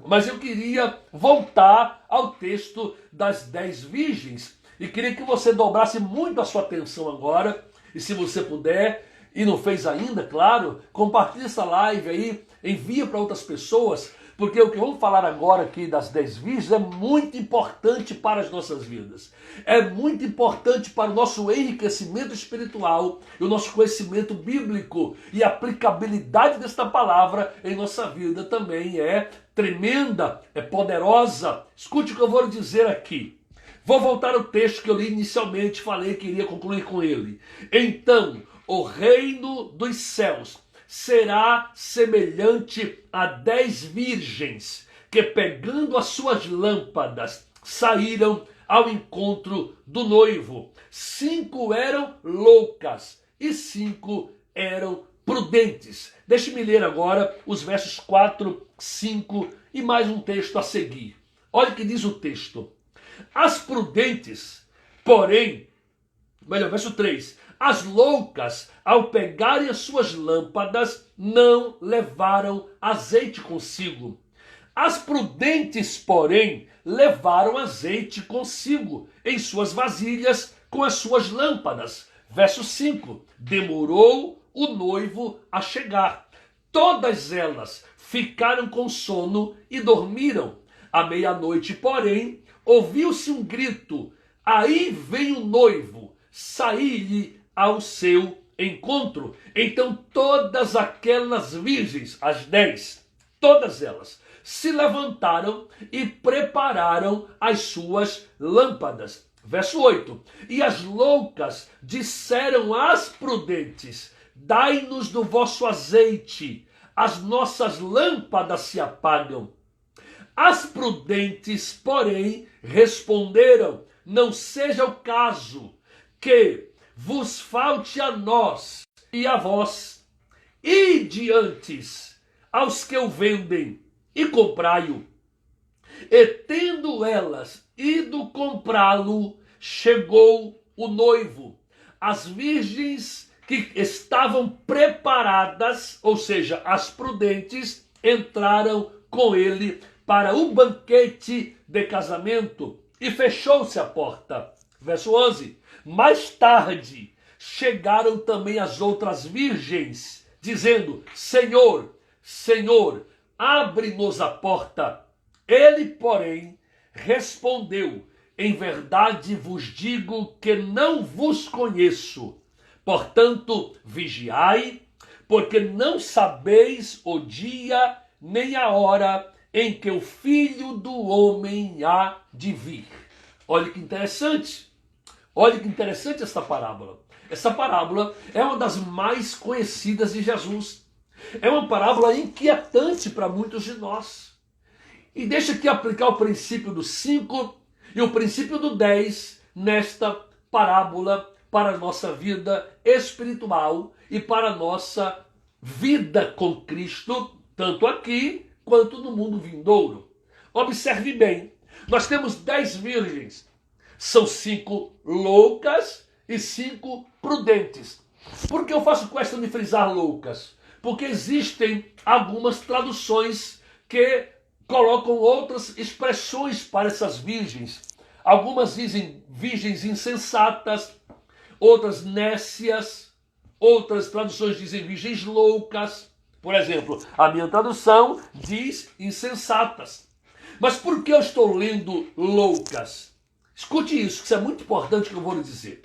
mas eu queria voltar ao texto das 10 virgens. E queria que você dobrasse muito a sua atenção agora. E se você puder, e não fez ainda, claro, compartilhe essa live aí, envia para outras pessoas, porque o que vamos falar agora aqui das 10 virgens é muito importante para as nossas vidas. É muito importante para o nosso enriquecimento espiritual e o nosso conhecimento bíblico. E a aplicabilidade desta palavra em nossa vida também é tremenda, é poderosa. Escute o que eu vou lhe dizer aqui. Vou voltar ao texto que eu li inicialmente, falei que iria concluir com ele. Então, o reino dos céus será semelhante a 10 virgens que, pegando as suas lâmpadas, saíram ao encontro do noivo. 5 eram loucas e 5 eram prudentes. Deixe-me ler agora os versos 4, 5 e mais um texto a seguir. Olha o que diz o texto. As prudentes, porém, verso 3, as loucas, ao pegarem as suas lâmpadas, não levaram azeite consigo. As prudentes, porém, levaram azeite consigo em suas vasilhas com as suas lâmpadas. Verso 5, demorou o noivo a chegar. Todas elas ficaram com sono e dormiram. À meia-noite, porém, ouviu-se um grito, aí vem o noivo, saí-lhe ao seu encontro. Então todas aquelas virgens, as 10, todas elas, se levantaram e prepararam as suas lâmpadas. Verso 8, e as loucas disseram às prudentes, dai-nos do vosso azeite, as nossas lâmpadas se apagam. As prudentes, porém, responderam, não seja o caso que vos falte a nós e a vós. Ide antes aos que o vendem e comprai-o. E tendo elas ido comprá-lo, chegou o noivo. As virgens que estavam preparadas, ou seja, as prudentes, entraram com ele para o banquete de casamento e fechou-se a porta. Verso 11. Mais tarde chegaram também as outras virgens, dizendo, Senhor, Senhor, abre-nos a porta. Ele, porém, respondeu, em verdade vos digo que não vos conheço. Portanto, vigiai, porque não sabeis o dia nem a hora em que o Filho do Homem há de vir. Olha que interessante. Olha que interessante essa parábola. Essa parábola é uma das mais conhecidas de Jesus. É uma parábola inquietante para muitos de nós. E deixa aqui aplicar o princípio do 5 e o princípio do 10 nesta parábola para a nossa vida espiritual e para a nossa vida com Cristo, tanto aqui quanto no mundo vindouro. Observe bem, nós temos 10 virgens, são 5 loucas e 5 prudentes. Por que eu faço questão de frisar loucas? Porque existem algumas traduções que colocam outras expressões para essas virgens. Algumas dizem virgens insensatas, outras nécias, outras traduções dizem virgens loucas. Por exemplo, a minha tradução diz insensatas. Mas por que eu estou lendo loucas? Escute isso, que isso é muito importante que eu vou lhe dizer.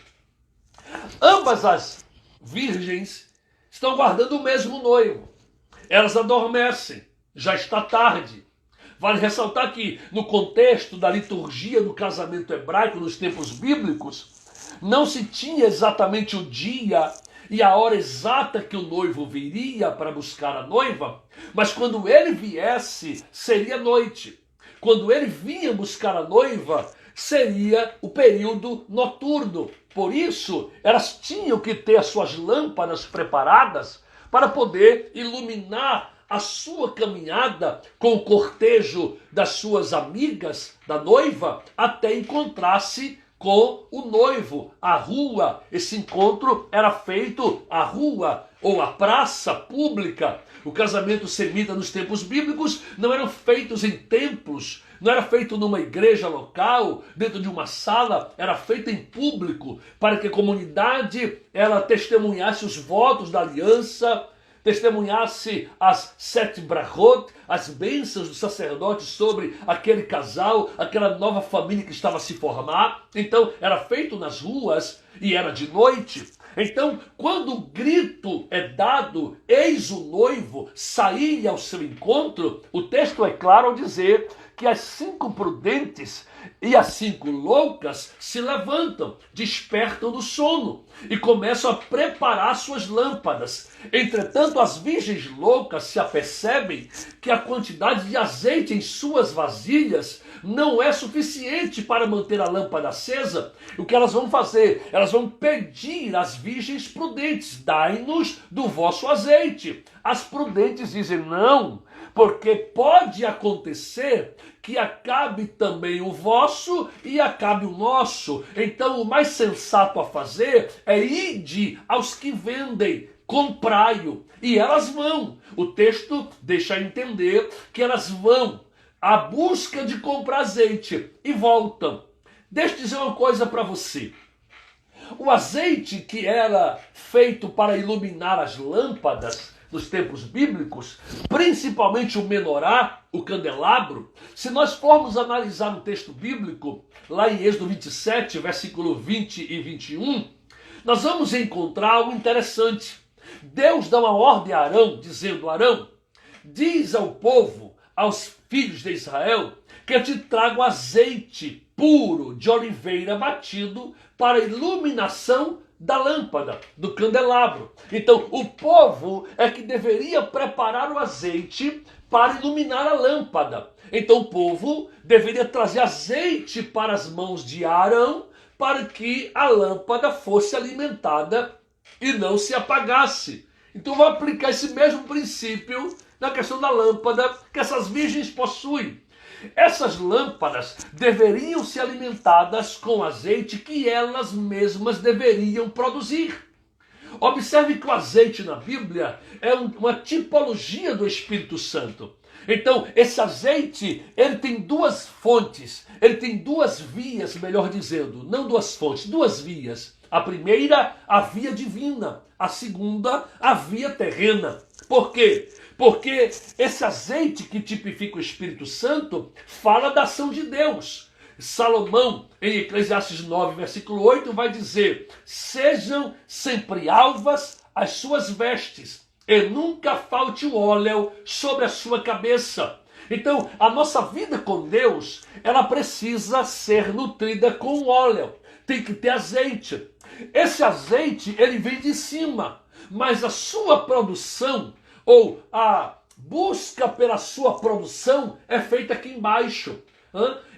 Ambas as virgens estão guardando o mesmo noivo. Elas adormecem, já está tarde. Vale ressaltar que no contexto da liturgia do casamento hebraico nos tempos bíblicos, não se tinha exatamente o dia e a hora exata que o noivo viria para buscar a noiva, mas quando ele viesse, seria noite. Quando ele vinha buscar a noiva, seria o período noturno. Por isso, elas tinham que ter as suas lâmpadas preparadas, para poder iluminar a sua caminhada com o cortejo das suas amigas, da noiva, até encontrar-se com o noivo, a rua. Esse encontro era feito à rua ou à praça pública. O casamento semita nos tempos bíblicos não eram feitos em templos, não era feito numa igreja local, dentro de uma sala, era feito em público, para que a comunidade ela testemunhasse os votos da aliança, testemunhasse as 7 brachot, as bênçãos do sacerdote sobre aquele casal, aquela nova família que estava a se formar. Então era feito nas ruas e era de noite. Então, quando o grito é dado, eis o noivo, saí ao seu encontro, o texto é claro ao dizer que as 5 prudentes e as 5 loucas se levantam, despertam do sono e começam a preparar suas lâmpadas. Entretanto, as virgens loucas se apercebem que a quantidade de azeite em suas vasilhas não é suficiente para manter a lâmpada acesa. O que elas vão fazer? Elas vão pedir às virgens prudentes: dai-nos do vosso azeite. As prudentes dizem: não, porque pode acontecer que acabe também o vosso e acabe o nosso. Então o mais sensato a fazer é ide aos que vendem, comprai-o. E elas vão. O texto deixa entender que elas vão à busca de comprar azeite e voltam. Deixa eu dizer uma coisa para você. O azeite que era feito para iluminar as lâmpadas nos tempos bíblicos, principalmente o menorá, o candelabro, se nós formos analisar no texto bíblico, lá em Êxodo 27, versículo 20 e 21, nós vamos encontrar algo interessante. Deus dá uma ordem a Arão, dizendo: Arão, diz ao povo, aos filhos de Israel, que eu te trago azeite puro de oliveira batido para iluminação da lâmpada, do candelabro. Então, o povo é que deveria preparar o azeite para iluminar a lâmpada. Então, o povo deveria trazer azeite para as mãos de Arão, para que a lâmpada fosse alimentada e não se apagasse. Então, vou aplicar esse mesmo princípio na questão da lâmpada que essas virgens possuem. Essas lâmpadas deveriam ser alimentadas com azeite que elas mesmas deveriam produzir. Observe que o azeite na Bíblia é uma tipologia do Espírito Santo. Então, esse azeite, ele tem 2 fontes, ele tem 2 vias, melhor dizendo, não 2 fontes, 2 vias. A primeira, a via divina, a segunda, a via terrena. Por quê? Porque esse azeite que tipifica o Espírito Santo fala da ação de Deus. Salomão, em Eclesiastes 9, versículo 8, vai dizer: sejam sempre alvas as suas vestes, e nunca falte o óleo sobre a sua cabeça. Então, a nossa vida com Deus, ela precisa ser nutrida com óleo. Tem que ter azeite. Esse azeite, ele vem de cima, mas a sua produção, ou a busca pela sua produção, é feita aqui embaixo.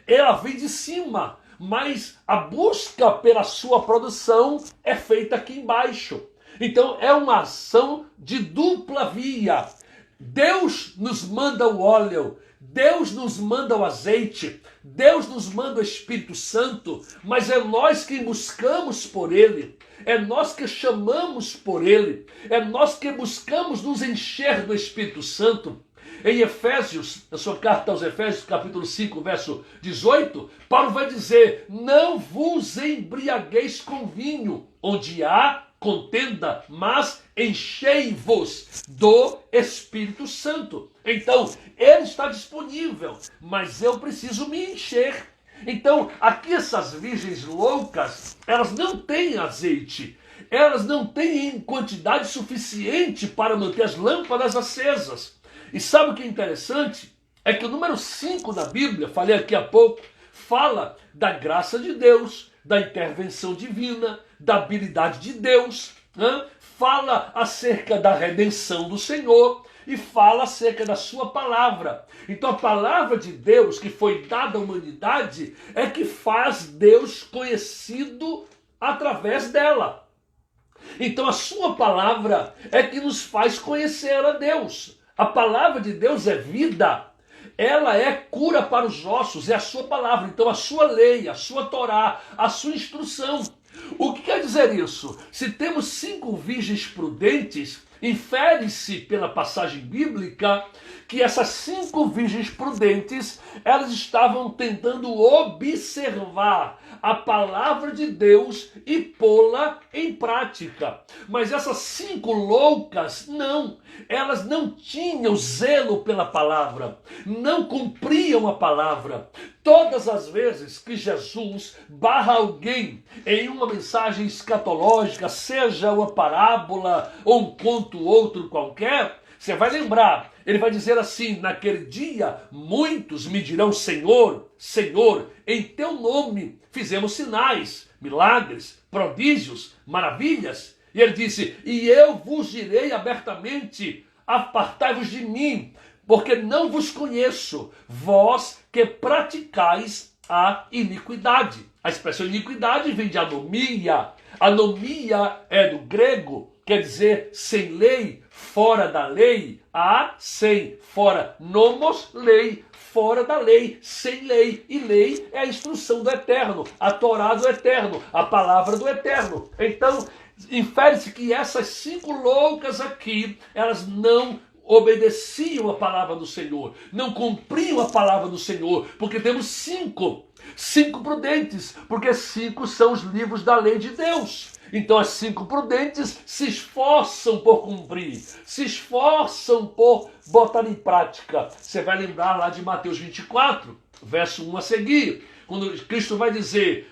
Ela vem de cima, mas a busca pela sua produção é feita aqui embaixo. Então é uma ação de dupla via. Deus nos manda o óleo, Deus nos manda o azeite, Deus nos manda o Espírito Santo, mas é nós quem buscamos por Ele, é nós que chamamos por Ele, é nós que buscamos nos encher do Espírito Santo. Em Efésios, na sua carta aos Efésios, capítulo 5, verso 18, Paulo vai dizer: não vos embriagueis com vinho, onde há contenda, mas enchei-vos do Espírito Santo. Então, ele está disponível, mas eu preciso me encher. Então, aqui essas virgens loucas, elas não têm azeite, elas não têm em quantidade suficiente para manter as lâmpadas acesas. E sabe o que é interessante? É que o número 5 da Bíblia, falei aqui há pouco, fala da graça de Deus, da intervenção divina, da habilidade de Deus, fala acerca da redenção do Senhor e fala acerca da sua palavra. Então a palavra de Deus que foi dada à humanidade é que faz Deus conhecido através dela. Então a sua palavra é que nos faz conhecer a Deus. A palavra de Deus é vida. Ela é cura para os ossos, é a sua palavra. Então a sua lei, a sua Torá, a sua instrução. O que quer dizer isso? Se temos 5 virgens prudentes, infere-se pela passagem bíblica que essas 5 virgens prudentes, elas estavam tentando observar a palavra de Deus e pô-la em prática. Mas essas 5 loucas, não. Elas não tinham zelo pela palavra, não cumpriam a palavra. Todas as vezes que Jesus barra alguém em uma mensagem escatológica, seja uma parábola ou um conto outro qualquer, você vai lembrar, ele vai dizer assim: naquele dia muitos me dirão, Senhor, Senhor, em teu nome fizemos sinais, milagres, prodígios, maravilhas. E ele disse: e eu vos direi abertamente, apartai-vos de mim, porque não vos conheço, vós que praticais a iniquidade. A expressão iniquidade vem de anomia. Anomia é do grego, quer dizer sem lei, fora da lei. A, sem, fora, nomos, lei, fora da lei, sem lei. E lei é a instrução do eterno, a Torá do eterno, a palavra do eterno. Então, infere-se que essas 5 loucas aqui, elas não obedeciam a palavra do Senhor, não cumpriam a palavra do Senhor, porque temos 5 prudentes, porque 5 são os livros da lei de Deus. Então as 5 prudentes se esforçam por cumprir, se esforçam por botar em prática. Você vai lembrar lá de Mateus 24, verso 1 a seguir, quando Cristo vai dizer,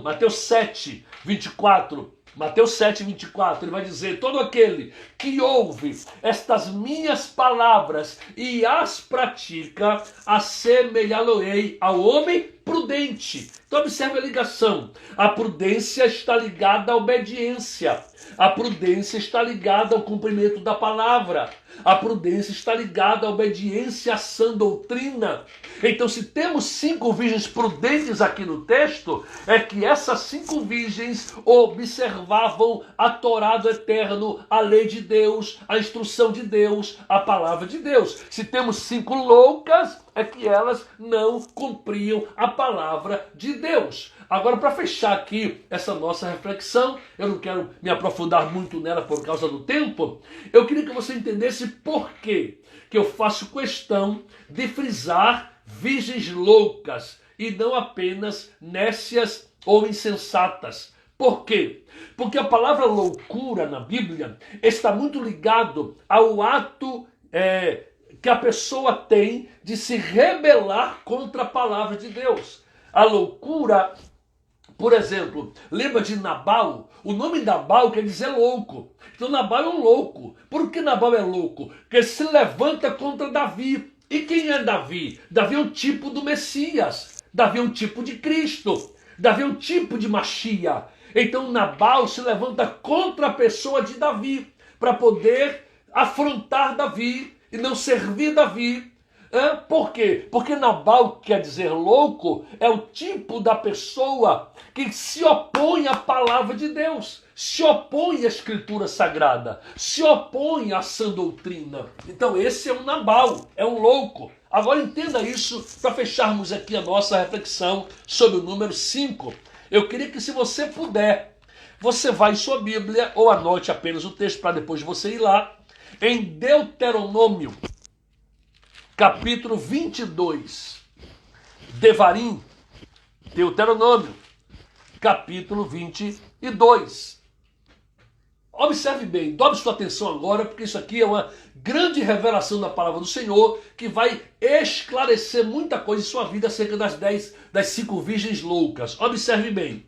Mateus 7, 24, Mateus 7, 24, ele vai dizer: todo aquele que ouve estas minhas palavras e as pratica, assemelhá-lo-ei ao homem prudente. Então observe a ligação. A prudência está ligada à obediência. A prudência está ligada ao cumprimento da palavra. A prudência está ligada à obediência à sã doutrina. Então, se temos 5 virgens prudentes aqui no texto, é que essas 5 virgens observavam a Torá do eterno, a lei de Deus, a instrução de Deus, a palavra de Deus. Se temos 5 loucas, é que elas não cumpriam a palavra de Deus. Agora, para fechar aqui essa nossa reflexão, eu não quero me aprofundar muito nela por causa do tempo, eu queria que você entendesse por que eu faço questão de frisar virgens loucas e não apenas nécias ou insensatas. Por quê? Porque a palavra loucura na Bíblia está muito ligado ao ato que a pessoa tem de se rebelar contra a palavra de Deus. A loucura, por exemplo, lembra de Nabal? O nome Nabal quer dizer louco. Então Nabal é um louco. Por que Nabal é louco? Porque ele se levanta contra Davi. E quem é Davi? Davi é um tipo do Messias. Davi é um tipo de Cristo. Davi é um tipo de Machia. Então Nabal se levanta contra a pessoa de Davi para poder afrontar Davi e não servir Davi. Por quê? Porque Nabal, quer dizer louco, é o tipo da pessoa que se opõe à palavra de Deus, se opõe à escritura sagrada, se opõe à sã doutrina. Então esse é um Nabal, é um louco. Agora entenda isso para fecharmos aqui a nossa reflexão sobre o número 5. Eu queria que, se você puder, você vá em sua Bíblia ou anote apenas o texto para depois você ir lá, em Deuteronômio, capítulo 22, Devarim, Deuteronômio, capítulo 22. Observe bem, dobre sua atenção agora, porque isso aqui é uma grande revelação da palavra do Senhor, que vai esclarecer muita coisa em sua vida acerca das 5 virgens loucas. Observe bem.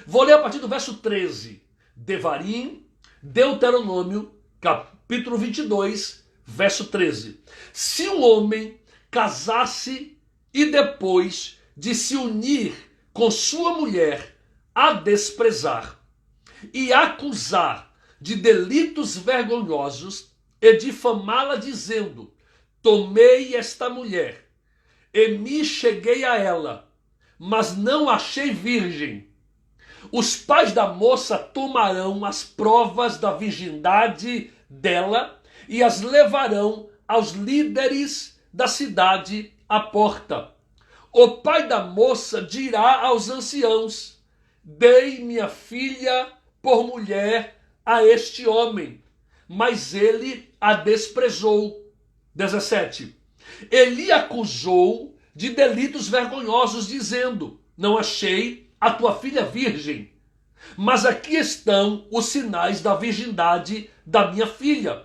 Vou ler a partir do verso 13. Devarim, Deuteronômio, capítulo 22, verso 13. Se um homem casasse e depois de se unir com sua mulher a desprezar e acusar de delitos vergonhosos e difamá-la dizendo: tomei esta mulher e me cheguei a ela, mas não achei virgem. os pais da moça tomarão as provas da virgindade dela e as levarão aos líderes da cidade à porta. O pai da moça dirá aos anciãos: dei minha filha por mulher a este homem, mas ele a desprezou. 17. Ele acusou de delitos vergonhosos, dizendo: não achei a tua filha virgem, mas aqui estão os sinais da virgindade da minha filha.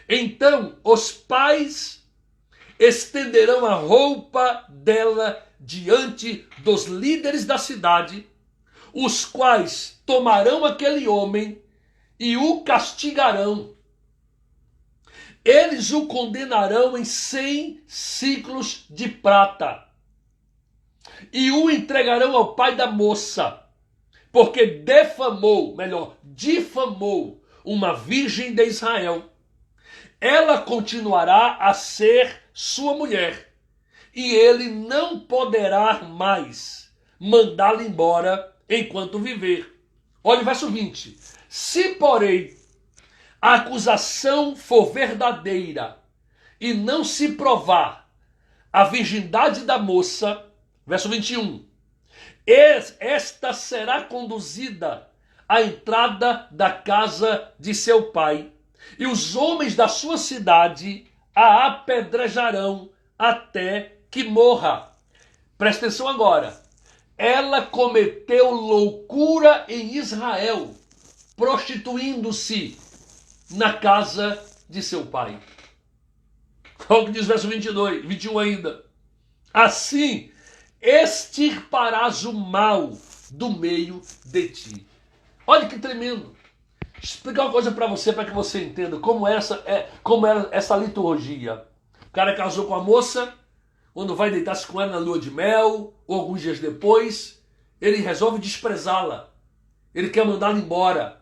Então os pais estenderão a roupa dela diante dos líderes da cidade, os quais tomarão aquele homem e o castigarão. Eles o condenarão em 100 ciclos de prata e o entregarão ao pai da moça, porque difamou uma virgem de Israel. Ela continuará a ser sua mulher, e ele não poderá mais mandá-la embora enquanto viver. Olha o verso 20. Se, porém, a acusação for verdadeira e não se provar a virgindade da moça, verso 21, esta será conduzida à entrada da casa de seu pai, e os homens da sua cidade a apedrejarão até que morra. Presta atenção agora. Ela cometeu loucura em Israel, prostituindo-se na casa de seu pai. Olha o que diz o verso 22, 21 ainda. Assim extirparás o mal do meio de ti. Olha que tremendo. Deixa eu explicar uma coisa para você que você entenda como era essa liturgia. O cara casou com a moça, quando vai deitar-se com ela na lua de mel, ou alguns dias depois, ele resolve desprezá-la. Ele quer mandá-la embora.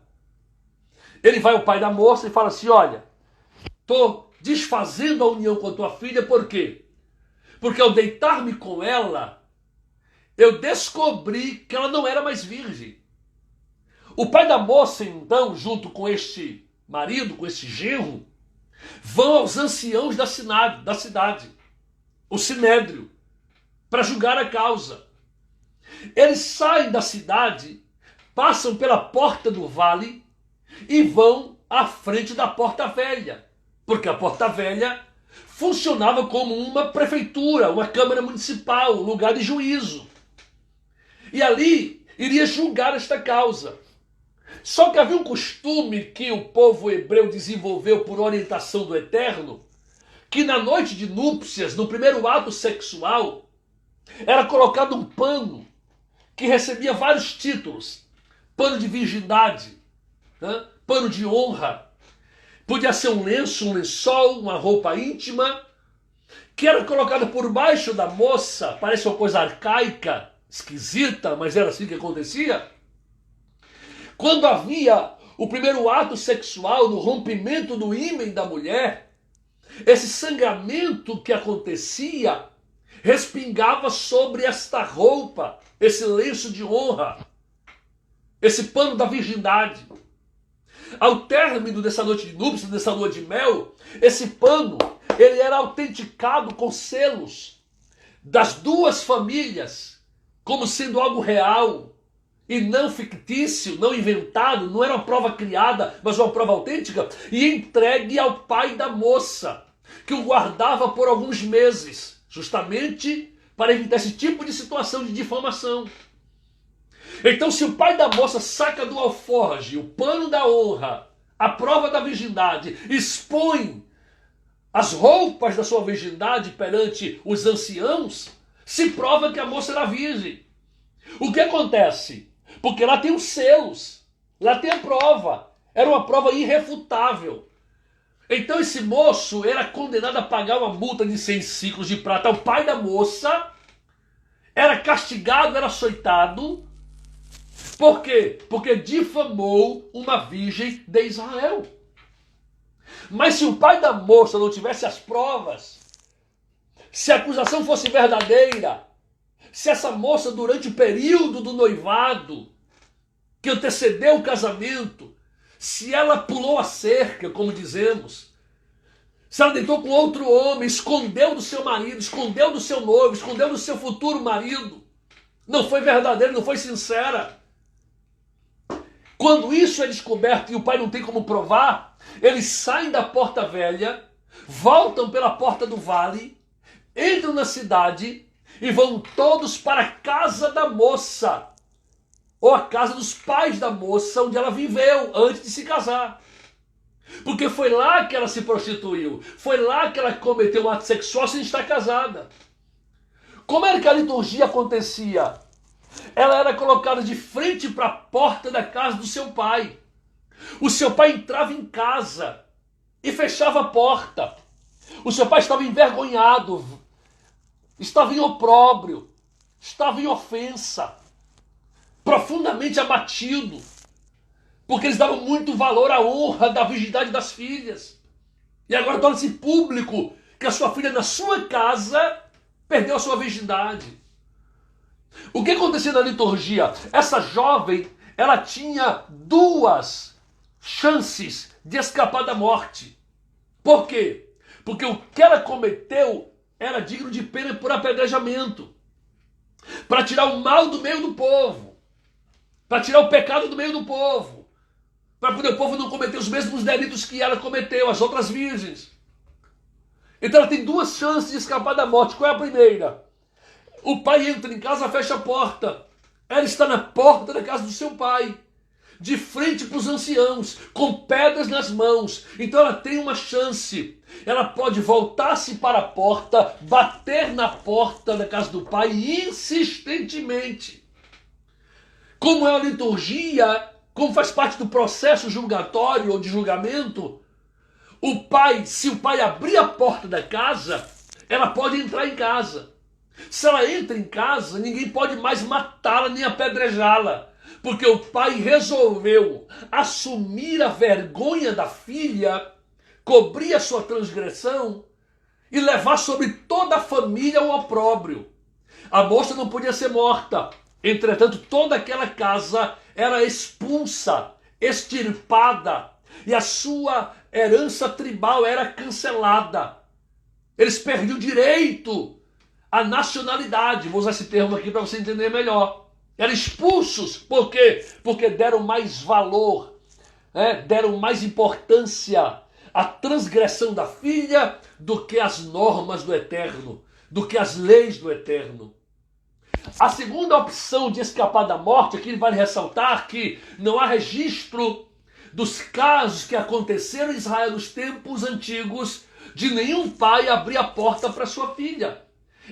Ele vai ao pai da moça e fala assim: olha, estou desfazendo a união com a tua filha, por quê? Porque ao deitar-me com ela, eu descobri que ela não era mais virgem. O pai da moça, então, junto com este marido, com este genro, vão aos anciãos da cidade, o sinédrio, para julgar a causa. Eles saem da cidade, passam pela porta do vale e vão à frente da porta velha, porque a porta velha funcionava como uma prefeitura, uma câmara municipal, um lugar de juízo. E ali iria julgar esta causa. Só que havia um costume que o povo hebreu desenvolveu por orientação do Eterno, que na noite de núpcias, no primeiro ato sexual, era colocado um pano que recebia vários títulos. Pano de virgindade, né? Pano de honra. Podia ser um lenço, um lençol, uma roupa íntima, que era colocada por baixo da moça. Parece uma coisa arcaica, esquisita, mas era assim que acontecia. Quando havia o primeiro ato sexual, no rompimento do ímen da mulher, esse sangramento que acontecia respingava sobre esta roupa, esse lenço de honra, esse pano da virgindade. Ao término dessa noite de núpcias, dessa lua de mel, esse pano ele era autenticado com selos das duas famílias, como sendo algo real e não fictício, não inventado, não era uma prova criada, mas uma prova autêntica, e entregue ao pai da moça, que o guardava por alguns meses, justamente para evitar esse tipo de situação de difamação. Então, se o pai da moça saca do alforje o pano da honra, a prova da virgindade, expõe as roupas da sua virgindade perante os anciãos, se prova que a moça era virgem. O que acontece? Porque lá tem os selos, lá tem a prova, era uma prova irrefutável. Então esse moço era condenado a pagar uma multa de 100 ciclos de prata. O pai da moça era castigado, era açoitado. Por quê? Porque difamou uma virgem de Israel. Mas se o pai da moça não tivesse as provas, se a acusação fosse verdadeira, se essa moça durante o período do noivado que antecedeu o casamento, se ela pulou a cerca, como dizemos, se ela deitou com outro homem, escondeu do seu marido, escondeu do seu noivo, escondeu do seu futuro marido, não foi verdadeira, não foi sincera. Quando isso é descoberto e o pai não tem como provar, eles saem da porta velha, voltam pela porta do vale, entram na cidade e vão todos para a casa da moça, ou a casa dos pais da moça, onde ela viveu antes de se casar. Porque foi lá que ela se prostituiu, foi lá que ela cometeu um ato sexual sem estar casada. Como era que a liturgia acontecia? Ela era colocada de frente para a porta da casa do seu pai. O seu pai entrava em casa e fechava a porta. O seu pai estava envergonhado, estava em opróbrio, estava em ofensa, profundamente abatido, porque eles davam muito valor à honra da virgindade das filhas. E agora torna-se público que a sua filha na sua casa perdeu a sua virgindade. O que acontecia na liturgia? Essa jovem, ela tinha duas chances de escapar da morte. Por quê? Porque o que ela cometeu era digno de pena por apedrejamento, para tirar o mal do meio do povo, para tirar o pecado do meio do povo, para poder o povo não cometer os mesmos delitos que ela cometeu, as outras virgens. Então ela tem duas chances de escapar da morte. Qual é a primeira? O pai entra em casa, fecha a porta. Ela está na porta da casa do seu pai, de frente para os anciãos, com pedras nas mãos. Então ela tem uma chance. Ela pode voltar-se para a porta, bater na porta da casa do pai insistentemente. Como é a liturgia, como faz parte do processo julgatório ou de julgamento, o pai, se o pai abrir a porta da casa, ela pode entrar em casa. Se ela entra em casa, ninguém pode mais matá-la nem apedrejá-la, porque o pai resolveu assumir a vergonha da filha, cobrir a sua transgressão e levar sobre toda a família o opróbrio. A moça não podia ser morta, entretanto toda aquela casa era expulsa, extirpada, e a sua herança tribal era cancelada. Eles perdiam o direito à nacionalidade, vou usar esse termo aqui para você entender melhor. Eram expulsos, por quê? Porque deram mais valor, deram mais importância à transgressão da filha do que as normas do Eterno, do que as leis do Eterno. A segunda opção de escapar da morte, aqui vale ressaltar que não há registro dos casos que aconteceram em Israel nos tempos antigos de nenhum pai abrir a porta para sua filha.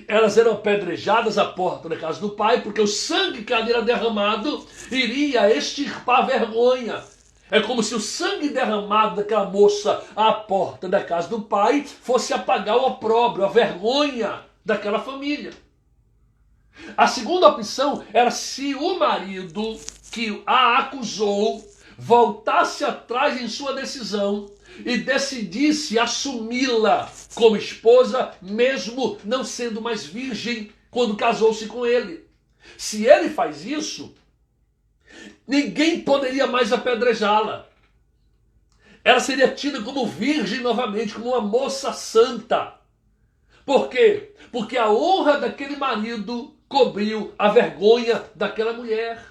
Elas eram apedrejadas à porta da casa do pai, porque o sangue que ali era derramado iria extirpar a vergonha. É como se o sangue derramado daquela moça à porta da casa do pai fosse apagar o opróbrio, a vergonha daquela família. A segunda opção era se o marido que a acusou voltasse atrás em sua decisão e decidisse assumi-la como esposa, mesmo não sendo mais virgem quando casou-se com ele. Se ele faz isso, ninguém poderia mais apedrejá-la. Ela seria tida como virgem novamente, como uma moça santa. Por quê? Porque a honra daquele marido cobriu a vergonha daquela mulher.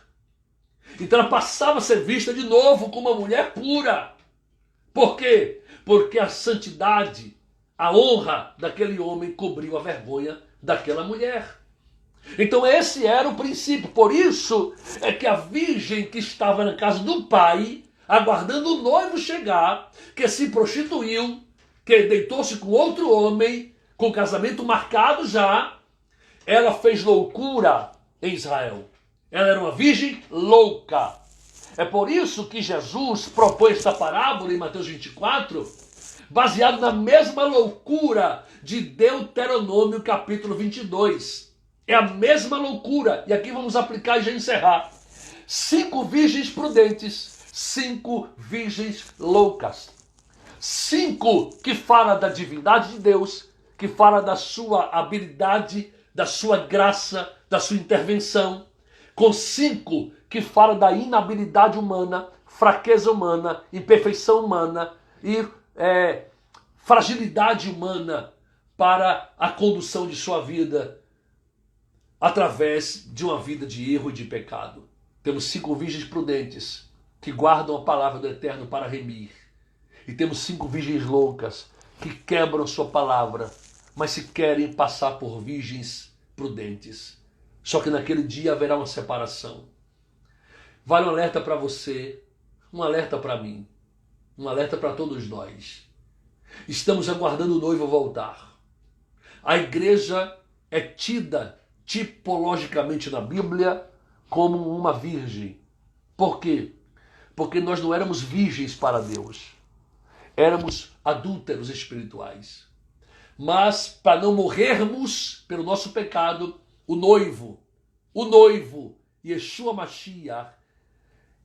Então ela passava a ser vista de novo como uma mulher pura. Por quê? Porque a santidade, a honra daquele homem cobriu a vergonha daquela mulher. Então esse era o princípio. Por isso é que a virgem que estava na casa do pai, aguardando o noivo chegar, que se prostituiu, que deitou-se com outro homem, com o casamento marcado já, ela fez loucura em Israel. Ela era uma virgem louca. É por isso que Jesus propôs esta parábola em Mateus 24, baseado na mesma loucura de Deuteronômio capítulo 22. É a mesma loucura. E aqui vamos aplicar e já encerrar. 5 virgens prudentes, 5 virgens loucas. 5 que fala da divindade de Deus, que fala da sua habilidade, da sua graça, da sua intervenção, com 5 que fala da inabilidade humana, fraqueza humana, imperfeição humana e fragilidade humana para a condução de sua vida através de uma vida de erro e de pecado. Temos 5 virgens prudentes que guardam a palavra do Eterno para remir. E temos 5 virgens loucas que quebram sua palavra, mas se querem passar por virgens prudentes. Só que naquele dia haverá uma separação. Vale um alerta para você, um alerta para mim, um alerta para todos nós. Estamos aguardando o noivo voltar. A igreja é tida tipologicamente na Bíblia como uma virgem. Por quê? Porque nós não éramos virgens para Deus. Éramos adúlteros espirituais. Mas para não morrermos pelo nosso pecado, o noivo, Yeshua Mashiach,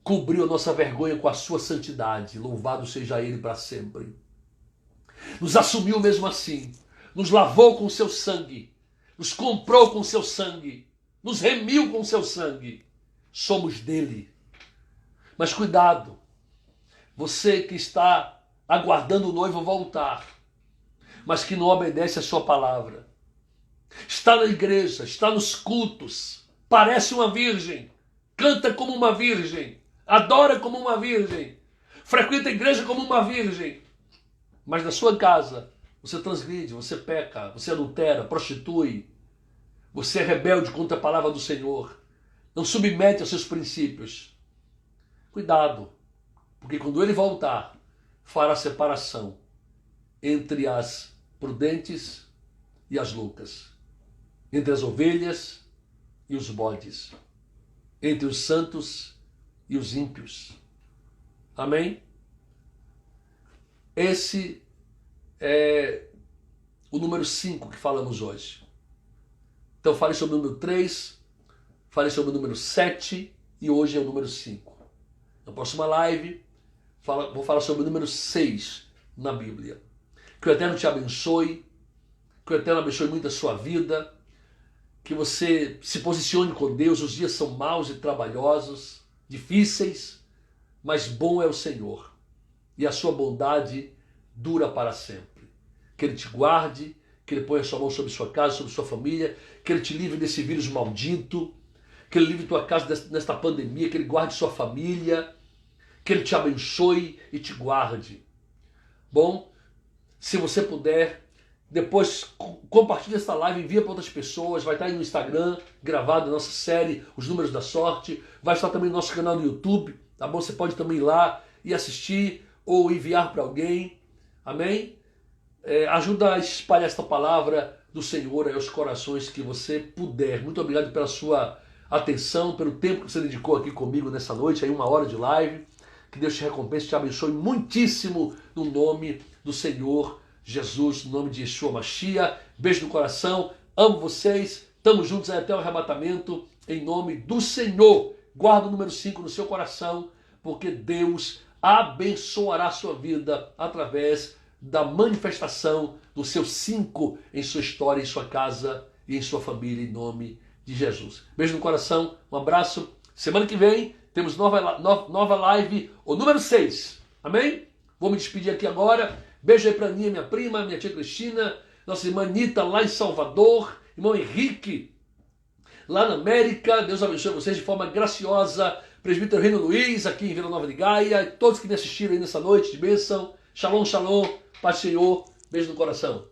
cobriu a nossa vergonha com a sua santidade. Louvado seja ele para sempre. Nos assumiu mesmo assim. Nos lavou com seu sangue. Nos comprou com seu sangue. Nos remiu com seu sangue. Somos dele. Mas cuidado. Você que está aguardando o noivo voltar, mas que não obedece a sua palavra. Está na igreja, está nos cultos, parece uma virgem, canta como uma virgem, adora como uma virgem, frequenta a igreja como uma virgem, mas na sua casa você transgride, você peca, você adultera, prostitui, você é rebelde contra a palavra do Senhor, não submete aos seus princípios. Cuidado, porque quando ele voltar, fará separação entre as prudentes e as loucas, entre as ovelhas e os bodes, entre os santos e os ímpios. Amém? Esse é o número 5 que falamos hoje. Então falei sobre o número 3, falei sobre o número 7 e hoje é o número 5. Na próxima live vou falar sobre o número 6 na Bíblia. Que o Eterno te abençoe, que o Eterno abençoe muito a sua vida, que você se posicione com Deus. Os dias são maus e trabalhosos, difíceis, mas bom é o Senhor, e a sua bondade dura para sempre. Que Ele te guarde, que Ele ponha a sua mão sobre sua casa, sobre sua família, que Ele te livre desse vírus maldito, que Ele livre tua casa nesta pandemia, que Ele guarde sua família, que Ele te abençoe e te guarde. Bom, se você puder, depois compartilhe essa live, envia para outras pessoas, vai estar aí no Instagram, gravado a nossa série, Os Números da Sorte, vai estar também no nosso canal no YouTube, tá bom? Você pode também ir lá e assistir ou enviar para alguém, amém? Ajuda a espalhar esta palavra do Senhor aos corações que você puder. Muito obrigado pela sua atenção, pelo tempo que você dedicou aqui comigo nessa noite, aí 1 hora de live. Que Deus te recompense, te abençoe muitíssimo no nome do Senhor Jesus, no nome de Yeshua Mashiach. Beijo no coração, amo vocês, estamos juntos aí até o arrebatamento, em nome do Senhor. Guarda o número 5 no seu coração, porque Deus abençoará a sua vida através da manifestação do seu 5 em sua história, em sua casa e em sua família, em nome de Jesus. Beijo no coração, um abraço. Semana que vem temos nova live, o número 6. Amém? Vou me despedir aqui agora. Beijo aí para Aninha, minha prima, minha tia Cristina, nossa irmã Anitta lá em Salvador, irmão Henrique lá na América. Deus abençoe vocês de forma graciosa. Presbítero Reino Luiz, aqui em Vila Nova de Gaia. E todos que me assistiram aí nessa noite de bênção. Shalom, shalom. Paz do Senhor. Beijo no coração.